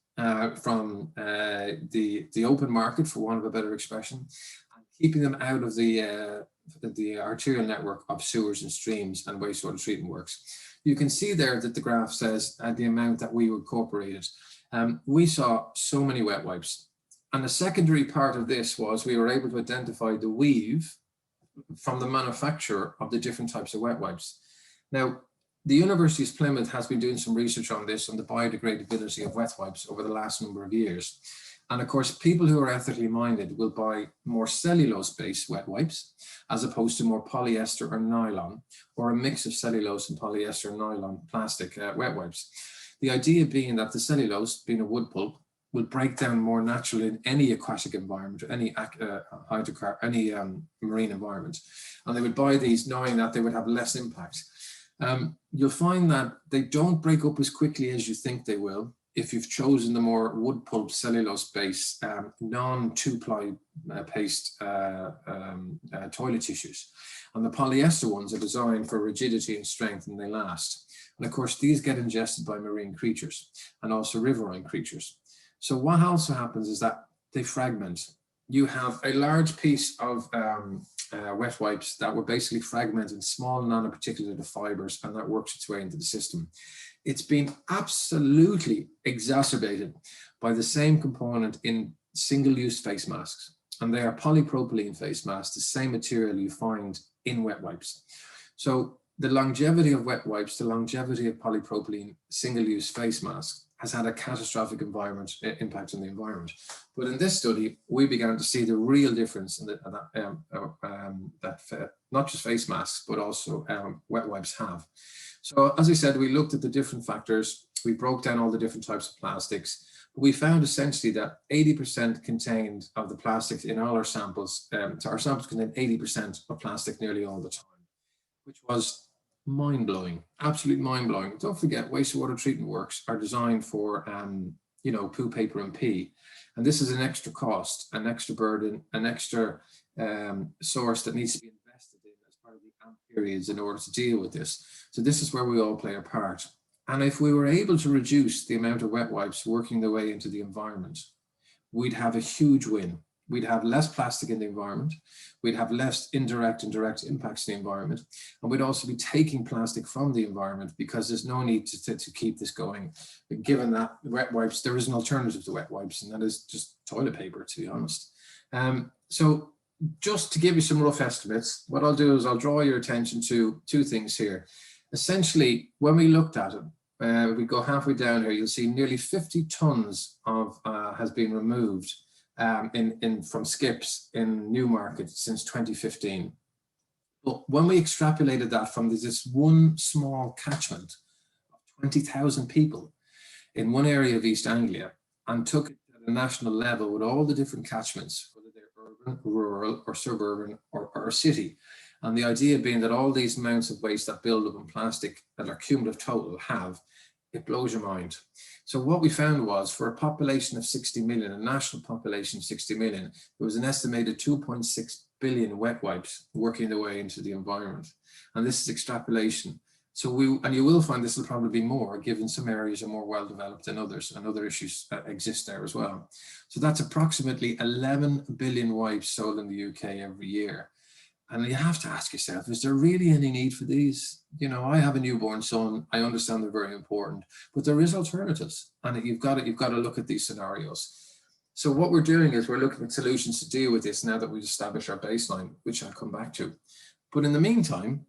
from the open market, for want of a better expression, keeping them out of the arterial network of sewers and streams and wastewater treatment works. You can see there that the graph says the amount that we incorporated. We saw so many wet wipes. And the secondary part of this was we were able to identify the weave from the manufacturer of the different types of wet wipes. Now, the University of Plymouth has been doing some research on this, on the biodegradability of wet wipes over the last number of years. And of course, people who are ethically minded will buy more cellulose-based wet wipes, as opposed to more polyester or nylon, or a mix of cellulose and polyester and nylon plastic wet wipes. The idea being that the cellulose, being a wood pulp, will break down more naturally in any aquatic environment, or any marine environment. And they would buy these knowing that they would have less impact. You'll find that they don't break up as quickly as you think they will if you've chosen the more wood pulp cellulose-based non-two-ply paste toilet tissues. And the polyester ones are designed for rigidity and strength, and they last. And of course, these get ingested by marine creatures and also riverine creatures. So what also happens is that they fragment. You have a large piece of wet wipes that were basically fragmented in small nanoparticulated fibers, and that works its way into the system. It's been absolutely exacerbated by the same component in single-use face masks, and they are polypropylene face masks, the same material you find in wet wipes. So the longevity of wet wipes, the longevity of polypropylene single-use face masks has had a catastrophic impact on the environment. But in this study, we began to see the real difference in that not just face masks, but also wet wipes have. So as I said, we looked at the different factors. We broke down all the different types of plastics. We found essentially that 80% contained of the plastics in all our samples. So our samples contained 80% of plastic nearly all the time, which was mind-blowing, absolutely mind-blowing. Don't forget, wastewater treatment works are designed for, poo, paper, and pee. And this is an extra cost, an extra burden, an extra source that needs to be invested in as part of the AMP periods in order to deal with this. So this is where we all play a part. And if we were able to reduce the amount of wet wipes working their way into the environment, we'd have a huge win. We'd have less plastic in the environment. We'd have less indirect impacts in the environment. And we'd also be taking plastic from the environment, because there's no need to keep this going. But given that wet wipes, there is an alternative to wet wipes, and that is just toilet paper, to be honest. So just to give you some rough estimates, what I'll do is I'll draw your attention to two things here. Essentially, when we looked at it, we go halfway down here, you'll see nearly 50 tons of has been removed from skips in Newmarket since 2015. But when we extrapolated that from this one small catchment of 20,000 people in one area of East Anglia and took it at a national level with all the different catchments, whether they're urban, rural, or suburban, or city. And the idea being that all these amounts of waste that build up in plastic that our cumulative total have, it blows your mind. So what we found was, for a population of 60 million, a national population of 60 million, there was an estimated 2.6 billion wet wipes working their way into the environment. And this is extrapolation. So you will find this will probably be more, given some areas are more well developed than others, and other issues exist there as well. So that's approximately 11 billion wipes sold in the UK every year. And you have to ask yourself, is there really any need for these? You know, I have a newborn son. I understand they're very important, but there is alternatives, and you've got to look at these scenarios. So what we're doing is we're looking at solutions to deal with this now that we've established our baseline, which I'll come back to. But in the meantime,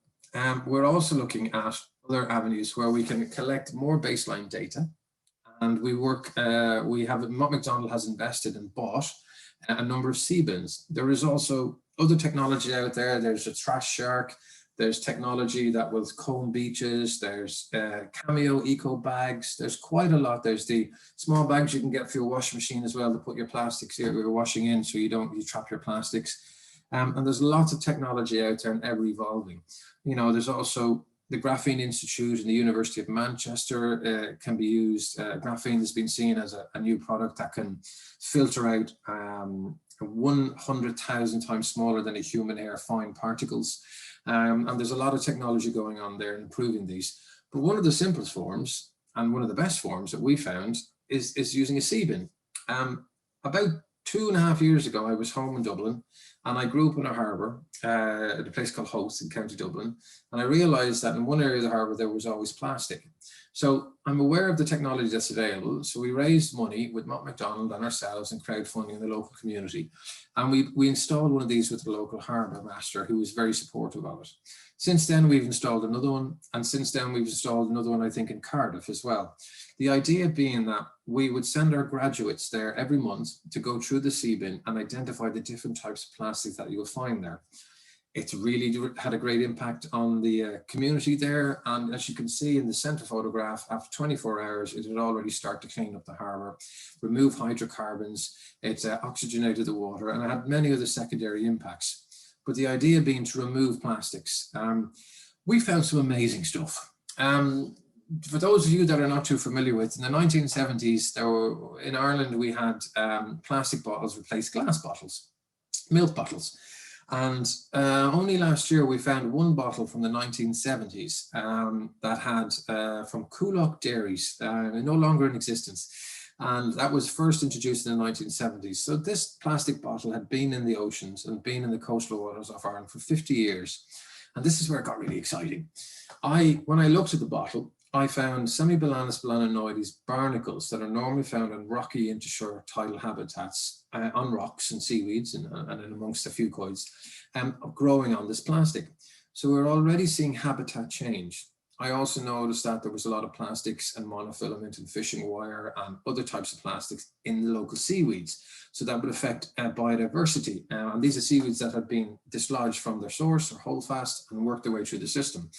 we're also looking at other avenues where we can collect more baseline data. And we work, Mott MacDonald has invested and bought a number of sea bins. There is also other technology out there. There's a trash shark. There's technology that will comb beaches. There's Cameo eco bags. There's quite a lot. There's the small bags you can get for your washing machine as well to put your plastics here you're washing in, so you trap your plastics. And there's lots of technology out there and ever evolving. You know, there's also the Graphene Institute in the University of Manchester can be used. Graphene has been seen as a new product that can filter out 100,000 times smaller than a human hair fine particles. And there's a lot of technology going on there improving these. But one of the simplest forms and one of the best forms that we found is using a sea bin. About 2.5 years ago, I was home in Dublin, and I grew up in a harbour at a place called Howth in County Dublin. And I realised that in one area of the harbour, there was always plastic. So I'm aware of the technology that's available. So we raised money with Mott MacDonald and ourselves and crowdfunding in the local community. And we installed one of these with the local harbour master, who was very supportive of it. Since then, we've installed another one. And since then, we've installed another one, I think, in Cardiff as well. The idea being that we would send our graduates there every month to go through the sea bin and identify the different types of plastic that you'll find there. It's really had a great impact on the community there. And as you can see in the center photograph, after 24 hours, it had already started to clean up the harbour, remove hydrocarbons, it's oxygenated the water, and it had many other secondary impacts. But the idea being to remove plastics. We found some amazing stuff. For those of you that are not too familiar with, in the 1970s, in Ireland, we had plastic bottles replace glass bottles, milk bottles. And only last year we found one bottle from the 1970s that had from Coolock Dairies, no longer in existence. And that was first introduced in the 1970s. So this plastic bottle had been in the oceans and been in the coastal waters of Ireland for 50 years. And this is where it got really exciting. When I looked at the bottle, I found Semibalanus balanonoides barnacles that are normally found in rocky intershore tidal habitats on rocks and seaweeds and amongst the fucoids growing on this plastic. So we're already seeing habitat change. I also noticed that there was a lot of plastics and monofilament and fishing wire and other types of plastics in the local seaweeds. So that would affect biodiversity. And these are seaweeds that have been dislodged from their source or hold fast and work their way through the system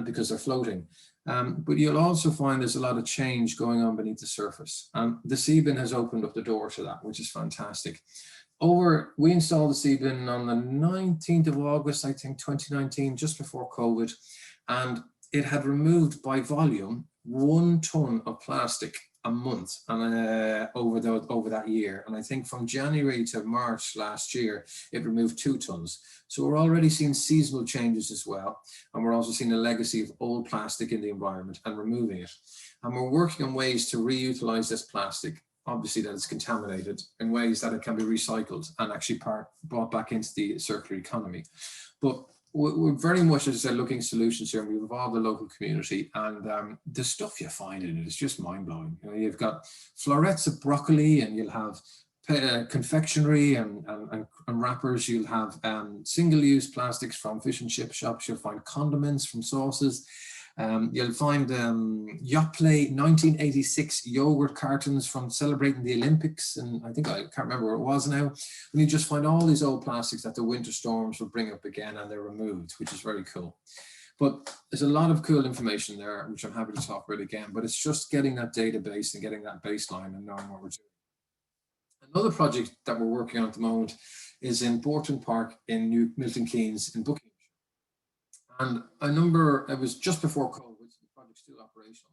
because they're floating. But you'll also find there's a lot of change going on beneath the surface. The sea bin has opened up the door to that, which is fantastic. We installed the sea bin on the 19th of August, I think, 2019, just before COVID. And it had removed by volume 1 ton of plastic a month over that year. And I think from January to March last year, it removed 2 tons. So we're already seeing seasonal changes as well. And we're also seeing a legacy of old plastic in the environment and removing it. And we're working on ways to reutilize this plastic, obviously that it's contaminated, in ways that it can be recycled and actually brought back into the circular economy. But we're very much, as I said, looking at solutions here, and we've involved the local community, and the stuff you find in it is just mind-blowing. You know, you've got florets of broccoli, and you'll have confectionery and wrappers. You'll have single-use plastics from fish and chip shops. You'll find condiments from sauces. You'll find Yoplait 1986 yogurt cartons from celebrating the Olympics, and I can't remember where it was now. And you just find all these old plastics that the winter storms will bring up again, and they're removed, which is very cool. But there's a lot of cool information there, which I'm happy to talk about again, but it's just getting that database and getting that baseline and knowing what we're doing. Another project that we're working on at the moment is in Borton Park in New Milton Keynes in Buckinghamshire. And it was just before COVID, so the project's still operational.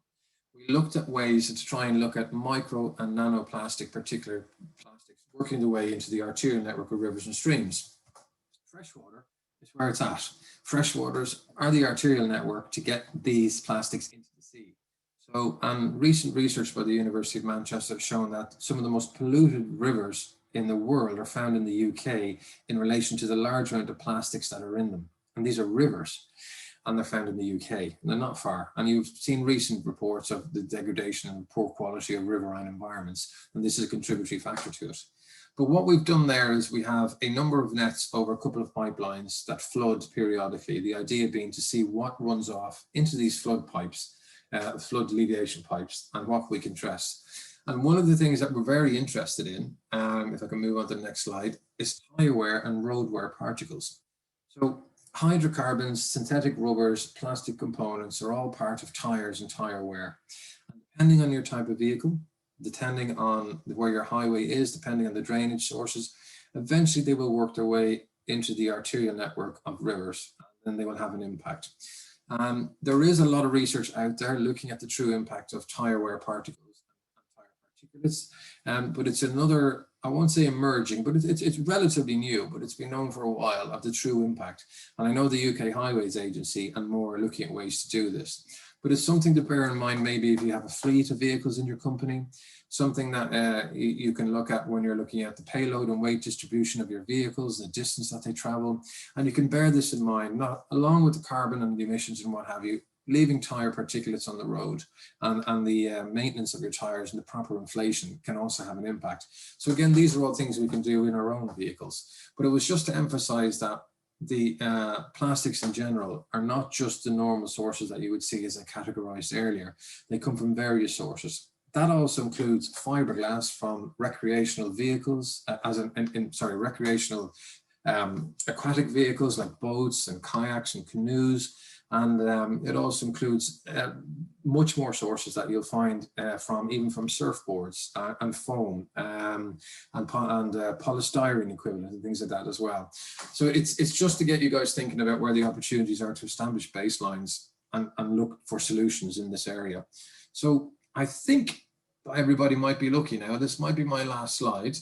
We looked at ways to try and look at micro and nanoplastic, particular plastics, working their way into the arterial network of rivers and streams. Freshwater is where it's at. Freshwaters are the arterial network to get these plastics into the sea. So, and recent research by the University of Manchester have shown that some of the most polluted rivers in the world are found in the UK in relation to the large amount of plastics that are in them. And these are rivers, and they're found in the UK, and they're not far. And you've seen recent reports of the degradation and poor quality of riverine environments, and this is a contributory factor to it. But what we've done there is we have a number of nets over a couple of pipelines that flood periodically, the idea being to see what runs off into these flood pipes, flood alleviation pipes, and what we can address. And one of the things that we're very interested in, if I can move on to the next slide, is Firewear and Roadware particles. So hydrocarbons, synthetic rubbers, plastic components are all part of tires and tire wear. And depending on your type of vehicle, depending on where your highway is, depending on the drainage sources, eventually they will work their way into the arterial network of rivers, and then they will have an impact. There is a lot of research out there looking at the true impact of tire wear particles and tire particulates, but it's another, I won't say emerging, but it's relatively new, but it's been known for a while of the true impact. And I know the UK Highways Agency and more are looking at ways to do this. But it's something to bear in mind, maybe if you have a fleet of vehicles in your company, something that you can look at when you're looking at the payload and weight distribution of your vehicles, the distance that they travel. And you can bear this in mind, not along with the carbon and the emissions and what have you, leaving tire particulates on the road and the maintenance of your tires and the proper inflation can also have an impact. So again, these are all things we can do in our own vehicles. But it was just to emphasize that the plastics in general are not just the normal sources that you would see as I categorized earlier. They come from various sources. That also includes fiberglass from recreational vehicles, recreational aquatic vehicles like boats and kayaks and canoes. And it also includes much more sources that you'll find even from surfboards and foam and polystyrene equivalent and things like that as well. So it's just to get you guys thinking about where the opportunities are to establish baselines and look for solutions in this area. So I think everybody might be lucky now. This might be my last slide.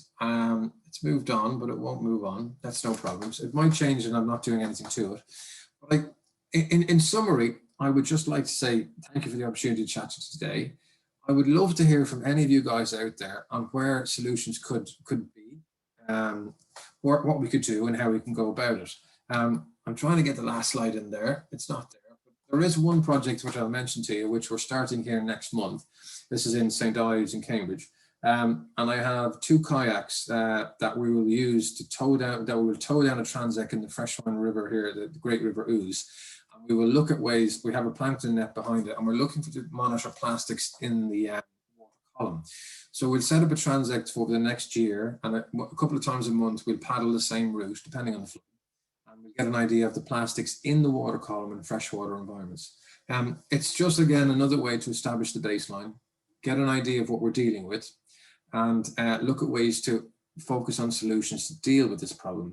It's moved on, but it won't move on. That's no problem. So it might change and I'm not doing anything to it. But in summary, I would just like to say thank you for the opportunity to chat to you today. I would love to hear from any of you guys out there on where solutions could be, what we could do and how we can go about it. I'm trying to get the last slide in there. It's not there. But there is one project which I'll mention to you, which we're starting here next month. This is in St. Ives in Cambridge. And I have 2 kayaks that we will use to tow down, a transect in the Freshwater River here, the Great River Ouse. And we will look at ways, we have a plankton net behind it, and we're looking to monitor plastics in the water column. So we'll set up a transect for the next year, and a couple of times a month, we'll paddle the same route, depending on the flow. And we'll get an idea of the plastics in the water column in freshwater environments. It's just, again, another way to establish the baseline, get an idea of what we're dealing with, and look at ways to focus on solutions to deal with this problem.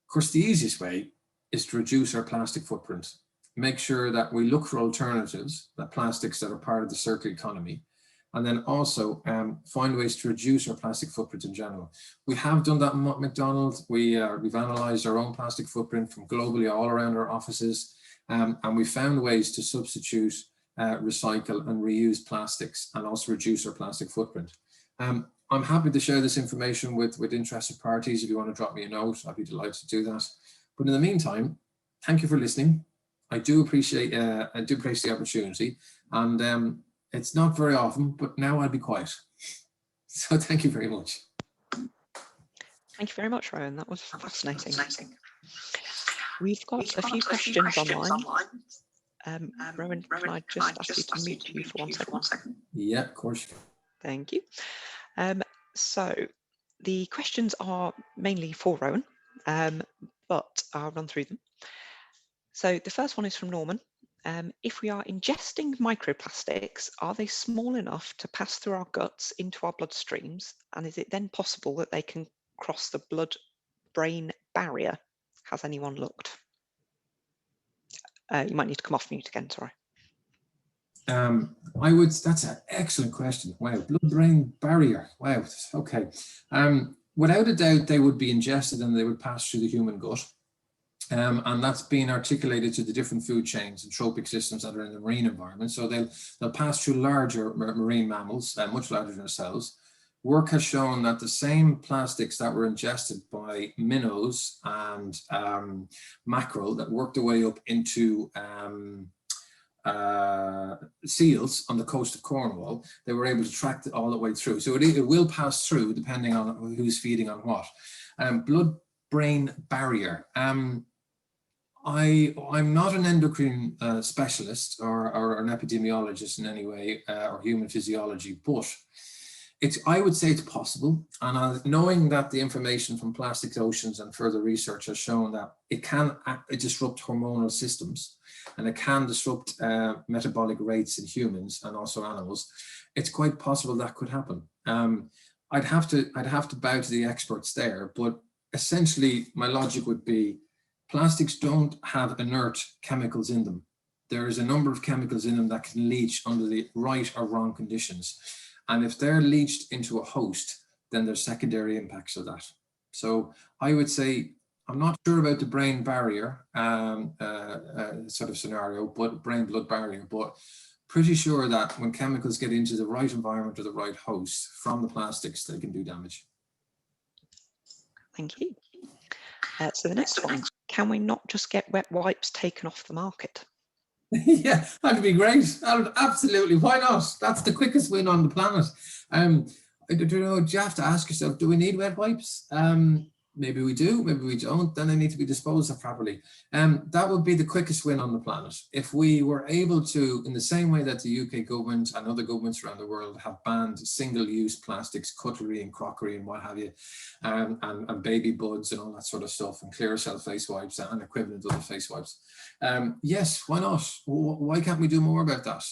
Of course, the easiest way is to reduce our plastic footprint. Make sure that we look for alternatives, that plastics that are part of the circular economy, and then also find ways to reduce our plastic footprint in general. We have done that in McDonald's. We've analysed our own plastic footprint from globally all around our offices, and we found ways to substitute, recycle and reuse plastics and also reduce our plastic footprint. I'm happy to share this information with interested parties. If you want to drop me a note, I'd be delighted to do that. But in the meantime, thank you for listening. I do appreciate the opportunity, and it's not very often, but now I'll be quiet. So thank you very much. Thank you very much, Rowan. That was fascinating. We've got a few questions online. Rowan, can I just ask you to mute you for 1 second? Yeah, of course. Thank you. So the questions are mainly for Rowan, but I'll run through them. So the first one is from Norman. If we are ingesting microplastics, are they small enough to pass through our guts into our bloodstreams? And is it then possible that they can cross the blood-brain barrier? Has anyone looked? You might need to come off mute again, sorry. That's an excellent question. Wow, blood-brain barrier. Wow, okay. Without a doubt, they would be ingested and they would pass through the human gut. And that's being articulated to the different food chains and trophic systems that are in the marine environment. So they'll pass through larger marine mammals, much larger than ourselves. Work has shown that the same plastics that were ingested by minnows and mackerel that worked their way up into seals on the coast of Cornwall, they were able to track it all the way through. So it will pass through depending on who's feeding on what. Blood-brain barrier. I'm not an endocrine specialist or an epidemiologist in any way, or human physiology, but I would say it's possible. And knowing that the information from plastic oceans and further research has shown that it can disrupt hormonal systems and it can disrupt metabolic rates in humans and also animals, it's quite possible that could happen. I'd have to bow to the experts there, but essentially my logic would be plastics don't have inert chemicals in them. There is a number of chemicals in them that can leach under the right or wrong conditions. And if they're leached into a host, then there's secondary impacts of that. So I would say, I'm not sure about the brain barrier sort of scenario, but brain-blood barrier, but pretty sure that when chemicals get into the right environment or the right host from the plastics, they can do damage. Thank you. So the next one, can we not just get wet wipes taken off the market? Yeah, that'd be great. Absolutely. Why not? That's the quickest win on the planet. Do you have to ask yourself, do we need wet wipes? Maybe we do, maybe we don't. Then they need to be disposed of properly. That would be the quickest win on the planet. If we were able to, in the same way that the UK government and other governments around the world have banned single-use plastics, cutlery and crockery and what have you, and baby buds and all that sort of stuff, and Clearasil face wipes and equivalent other face wipes. Yes, why not? Why can't we do more about that?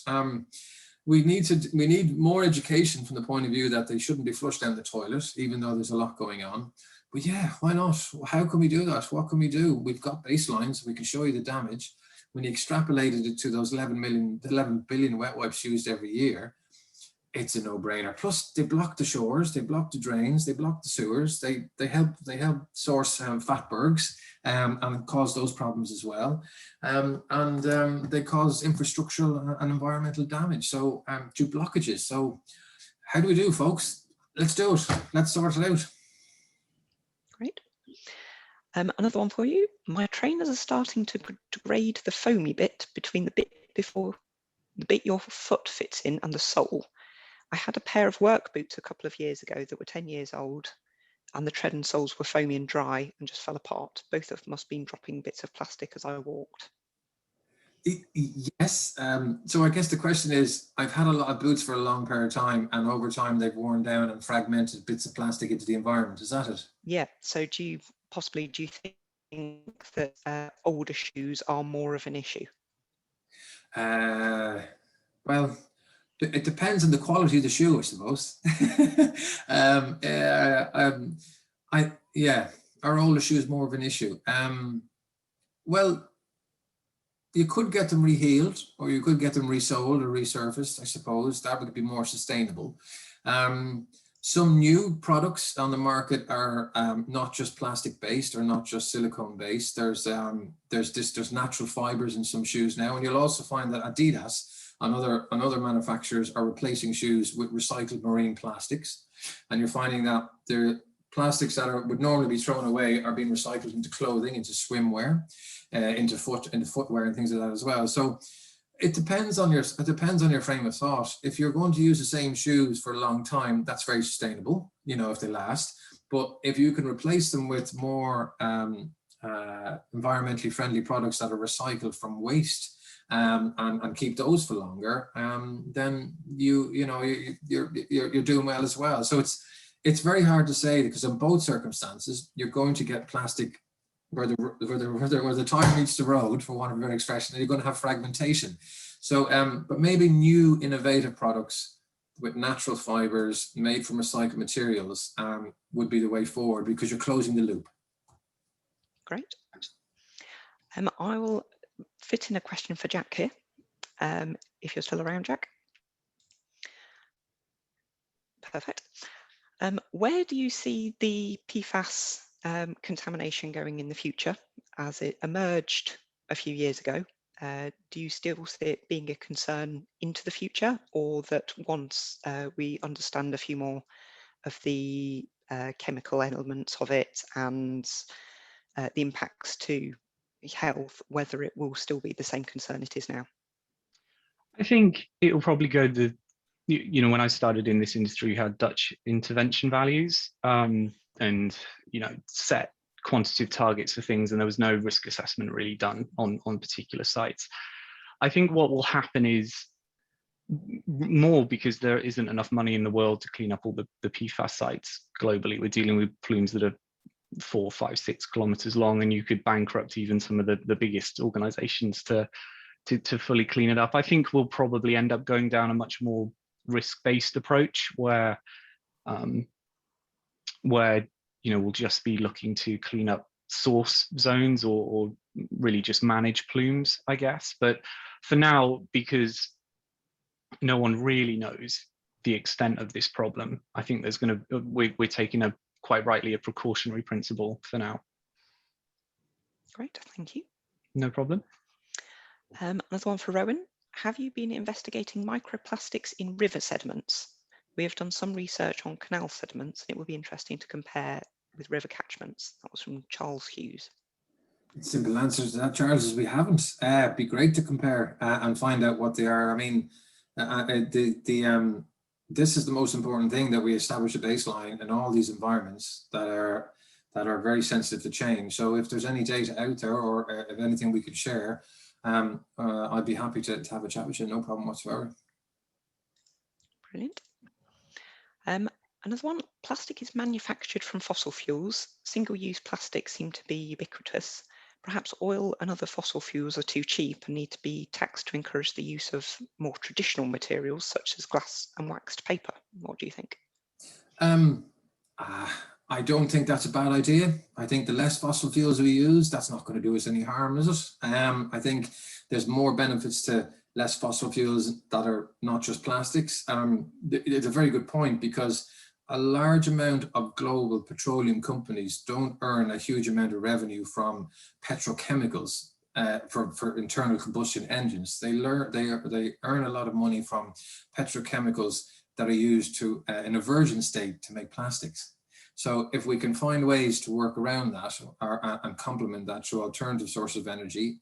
We need more education from the point of view that they shouldn't be flushed down the toilet, even though there's a lot going on. But yeah, why not? How can we do that? What can we do? We've got baselines. We can show you the damage. When you extrapolated it to those 11 billion wet wipes used every year, it's a no-brainer. Plus, they block the shores, they block the drains, they block the sewers. They help source fatbergs and cause those problems as well. They cause infrastructural and environmental damage. So due blockages. So how do we do, folks? Let's do it. Let's sort it out. Great. Another one for you. My trainers are starting to degrade the foamy bit between the bit before the bit your foot fits in and the sole. I had a pair of work boots a couple of years ago that were 10 years old, and the tread and soles were foamy and dry and just fell apart. Both of them must have been dropping bits of plastic as I walked. Yes. So I guess the question is, I've had a lot of boots for a long period of time, and over time they've worn down and fragmented bits of plastic into the environment. Is that it? Yeah. So do you think that older shoes are more of an issue? Well, it depends on the quality of the shoe, I suppose. Are older shoes more of an issue? Well, you could get them rehealed, or you could get them resoled or resurfaced, I suppose. That would be more sustainable. Some new products on the market are not just plastic based or not just silicone based. There's natural fibers in some shoes now, and you'll also find that Adidas and other manufacturers are replacing shoes with recycled marine plastics, and you're finding that the plastics that would normally be thrown away are being recycled into clothing, into swimwear, into footwear and things like that as well. So it depends on your frame of thought. If you're going to use the same shoes for a long time, that's very sustainable, if they last. But if you can replace them with more environmentally friendly products that are recycled from waste, and keep those for longer, then you're doing well as well. So it's very hard to say, because in both circumstances you're going to get plastic where the tire meets the road, for want of a better expression, and you're going to have fragmentation. So, but maybe new innovative products with natural fibers made from recycled materials would be the way forward, because you're closing the loop. Great. I will fit in a question for Jack here, if you're still around, Jack. Perfect. Where do you see the PFAS contamination going in the future? As it emerged a few years ago, do you still see it being a concern into the future, or that once we understand a few more of the chemical elements of it and the impacts to health, whether it will still be the same concern it is now? I think it will probably go you know, when I started in this industry, we had Dutch intervention values and, you know, set quantitative targets for things, and there was no risk assessment really done on particular sites. I think what will happen is more, because there isn't enough money in the world to clean up all the PFAS sites globally. We're dealing with plumes that are 4, 5, 6 kilometers long, and you could bankrupt even some of the biggest organizations to fully clean it up. I think we'll probably end up going down a much more risk-based approach where you know, we'll just be looking to clean up source zones or really just manage plumes, I guess. But for now, because no one really knows the extent of this problem, I think there's going to we're taking quite rightly a precautionary principle for now. Great, thank you. No problem. Another one for Rowan. Have you been investigating microplastics in river sediments? We have done some research on canal sediments, and it would be interesting to compare with river catchments. That was from Charles Hughes. Simple answer to that, Charles, is we haven't. It'd be great to compare and find out what they are. I mean, this is the most important thing, that we establish a baseline in all these environments that are very sensitive to change. So if there's any data out there, or if anything we could share, I'd be happy to have a chat with you, no problem whatsoever. Brilliant. Another one, plastic is manufactured from fossil fuels. Single-use plastics seem to be ubiquitous. Perhaps oil and other fossil fuels are too cheap and need to be taxed to encourage the use of more traditional materials such as glass and waxed paper. What do you think? I don't think that's a bad idea. I think the less fossil fuels we use, that's not going to do us any harm, is it? I think there's more benefits to less fossil fuels that are not just plastics. It's a very good point, because a large amount of global petroleum companies don't earn a huge amount of revenue from petrochemicals for internal combustion engines. They earn a lot of money from petrochemicals that are used to in a virgin state to make plastics. So if we can find ways to work around that and complement that through alternative sources of energy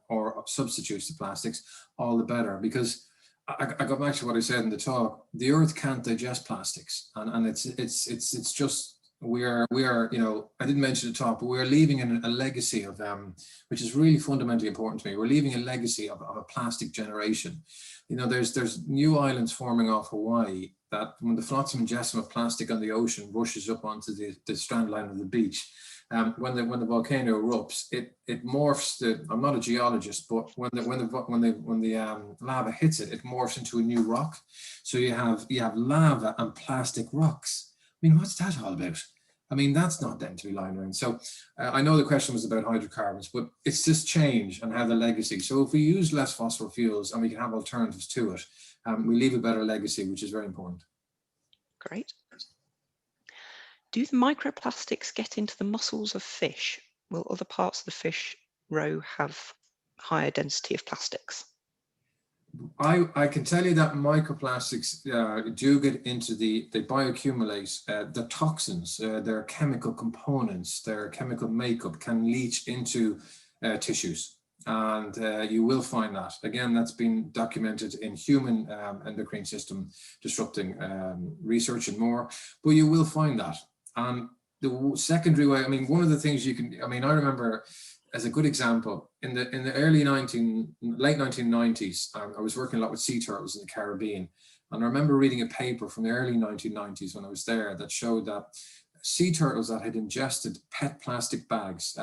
or substitutes to plastics, all the better. Because I go back to what I said in the talk, the earth can't digest plastics, and it's just, we are, you know, I didn't mention the talk, but we're leaving a legacy of which is really fundamentally important to me. We're leaving a legacy of a plastic generation. You know, there's new islands forming off Hawaii that, when the flotsam and jetsam of plastic on the ocean rushes up onto the strand line of the beach, when the volcano erupts, it morphs. I'm not a geologist, but when the lava hits it, it morphs into a new rock. So you have lava and plastic rocks. I mean, what's that all about? I mean, that's not then to be lying around. So I know the question was about hydrocarbons, but it's this change and how the legacy. So if we use less fossil fuels and we can have alternatives to it, we leave a better legacy, which is very important. Great. Do the microplastics get into the muscles of fish? Will other parts of the fish roe have higher density of plastics? I can tell you that microplastics do get into they bioaccumulate. The toxins, their chemical components, their chemical makeup can leach into tissues. And you will find that. Again, that's been documented in human endocrine system disrupting research and more, but you will find that. And the secondary way, I mean, one of the things you can, I mean, I remember as a good example, in the late 1990s, I was working a lot with sea turtles in the Caribbean. And I remember reading a paper from the early 1990s when I was there that showed that sea turtles that had ingested PET plastic bags,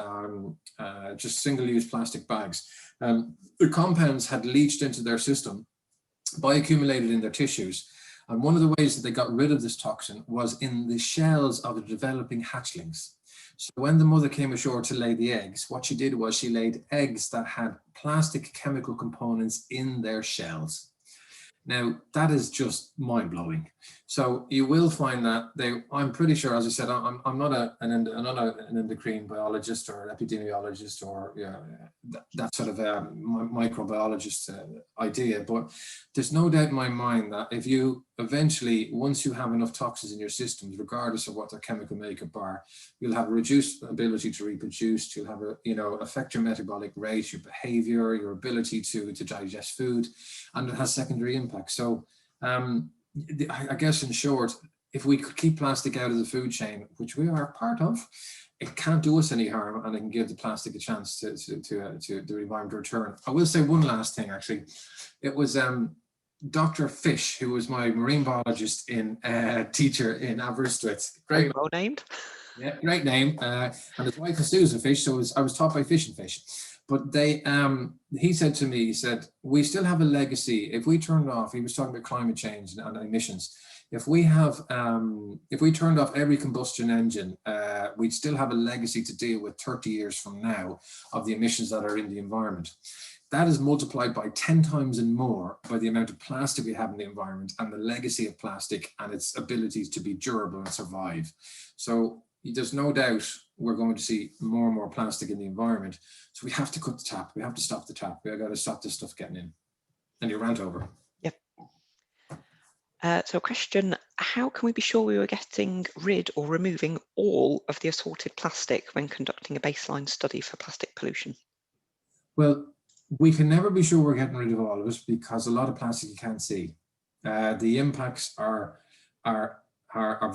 just single-use plastic bags. The compounds had leached into their system, bioaccumulated in their tissues. And one of the ways that they got rid of this toxin was in the shells of the developing hatchlings. So when the mother came ashore to lay the eggs, what she did was she laid eggs that had plastic chemical components in their shells. Now, that is just mind-blowing. So you will find that I'm pretty sure, as I said, I'm not an endocrine biologist or epidemiologist or that sort of microbiologist idea, but there's no doubt in my mind that if you eventually, once you have enough toxins in your systems, regardless of what their chemical makeup are, you'll have a reduced ability to reproduce, you'll have affect your metabolic rate, your behavior, your ability to digest food, and it has secondary impacts. So I guess in short, if we could keep plastic out of the food chain, which we are part of, it can't do us any harm, and it can give the plastic a chance to the environment to return. I will say one last thing, actually. It was Dr. Fish, who was my marine biologist teacher in Aberystwyth. Great, well named. Yeah, great name. And his wife is Susan Fish, so I was taught by Fish and Fish. But he said to me, he said, we still have a legacy. If we turned off, he was talking about climate change and emissions. If we turned off every combustion engine, we'd still have a legacy to deal with 30 years from now of the emissions that are in the environment. That is multiplied by 10 times and more by the amount of plastic we have in the environment and the legacy of plastic and its abilities to be durable and survive. So there's no doubt we're going to see more and more plastic in the environment. So we have to cut the tap. We have to stop the tap. We've got to stop this stuff getting in. And you rant over. Yep. So a question, how can we be sure we were getting rid or removing all of the assorted plastic when conducting a baseline study for plastic pollution? Well, we can never be sure we're getting rid of all of it because a lot of plastic you can't see. The impacts are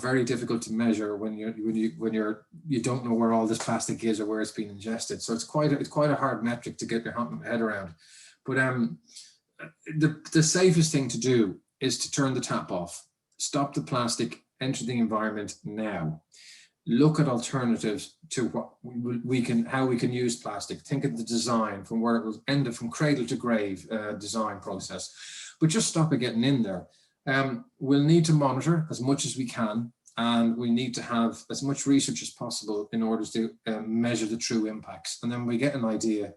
very difficult to measure when you don't know where all this plastic is or where it's being ingested. So it's quite a hard metric to get your head around. But the safest thing to do is to turn the tap off, stop the plastic, enter the environment now. Look at alternatives to what how we can use plastic. Think of the design from where it was ended from cradle to grave design process, but just stop it getting in there. We'll need to monitor as much as we can, and we need to have as much research as possible in order to measure the true impacts. And then we get an idea.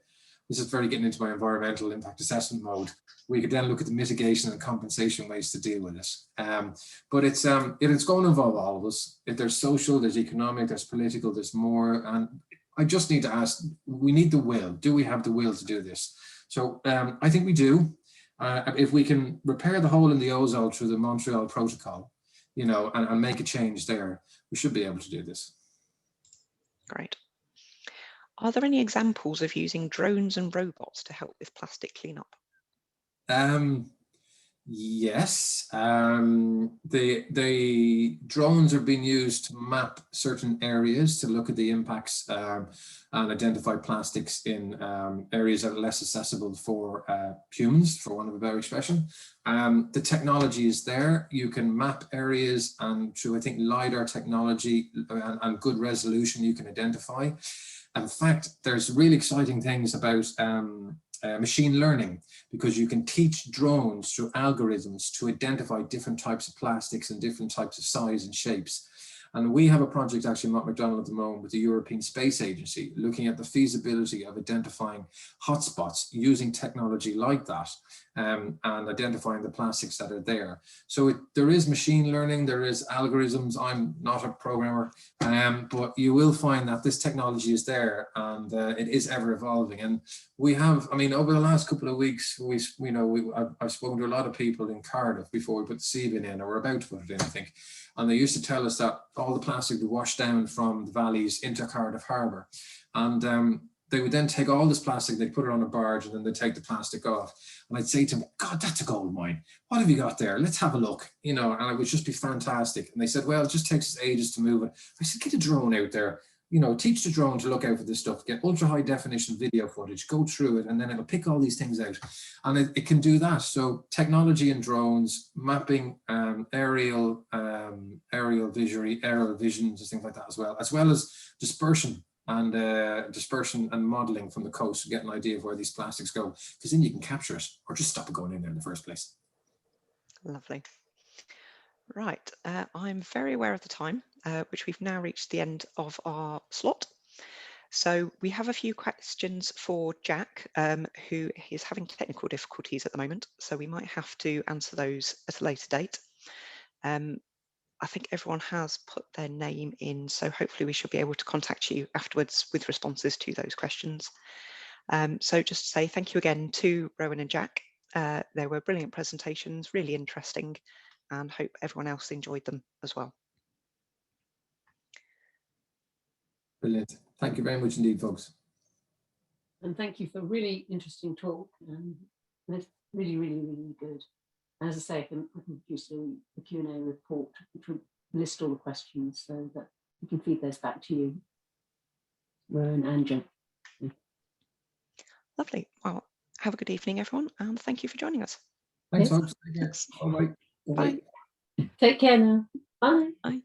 This is very getting into my environmental impact assessment mode. We could then look at the mitigation and compensation ways to deal with this. But it's going to involve all of us. If there's social, there's economic, there's political, there's more. And I just need to ask, we need the will. Do we have the will to do this? So I think we do. If we can repair the hole in the ozone through the Montreal Protocol, and make a change there, we should be able to do this. Great. Are there any examples of using drones and robots to help with plastic cleanup? Yes, the drones are being used to map certain areas to look at the impacts and identify plastics in areas that are less accessible for humans, for want of a better expression. The technology is there. You can map areas, and through, I think, LiDAR technology and good resolution, you can identify. In fact, there's really exciting things about machine learning, because you can teach drones through algorithms to identify different types of plastics and different types of size and shapes. And we have a project actually at McDonald at the moment with the European Space Agency, looking at the feasibility of identifying hotspots using technology like that, and identifying the plastics that are there. So there is machine learning, there is algorithms. I'm not a programmer, but you will find that this technology is there, and it is ever evolving. And we have, over the last couple of weeks, I've spoken to a lot of people in Cardiff before we put the Scion in, or we're about to put it in, I think. And they used to tell us that all the plastic would wash down from the valleys into Cardiff Harbour. And they would then take all this plastic, they'd put it on a barge, and then they'd take the plastic off. And I'd say to them, God, that's a gold mine. What have you got there? Let's have a look. And it would just be fantastic. And they said, well, it just takes us ages to move it. I said, get a drone out there you know, teach the drone to look out for this stuff, get ultra high definition video footage, go through it, and then it'll pick all these things out. And it can do that. So technology in drones, mapping, aerial visions, things like that as well as dispersion and modeling from the coast to get an idea of where these plastics go, because then you can capture it or just stop it going in there in the first place. Lovely. Right, I'm very aware of the time, which we've now reached the end of our slot. So we have a few questions for Jack, who is having technical difficulties at the moment, so we might have to answer those at a later date. I think everyone has put their name in, so hopefully we should be able to contact you afterwards with responses to those questions. So just to say thank you again to Rowan and Jack. They were brilliant presentations, really interesting, and hope everyone else enjoyed them as well. Brilliant. Thank you very much indeed, folks. And thank you for a really interesting talk. It's really, really, really good. As I say, I can produce a Q&A report which will list all the questions so that we can feed those back to you, Rowan and Jack. Lovely. Well, have a good evening, everyone, and thank you for joining us. Thanks, Yes. folks. Take care. Bye-bye. Bye. Take care now. Bye. Bye.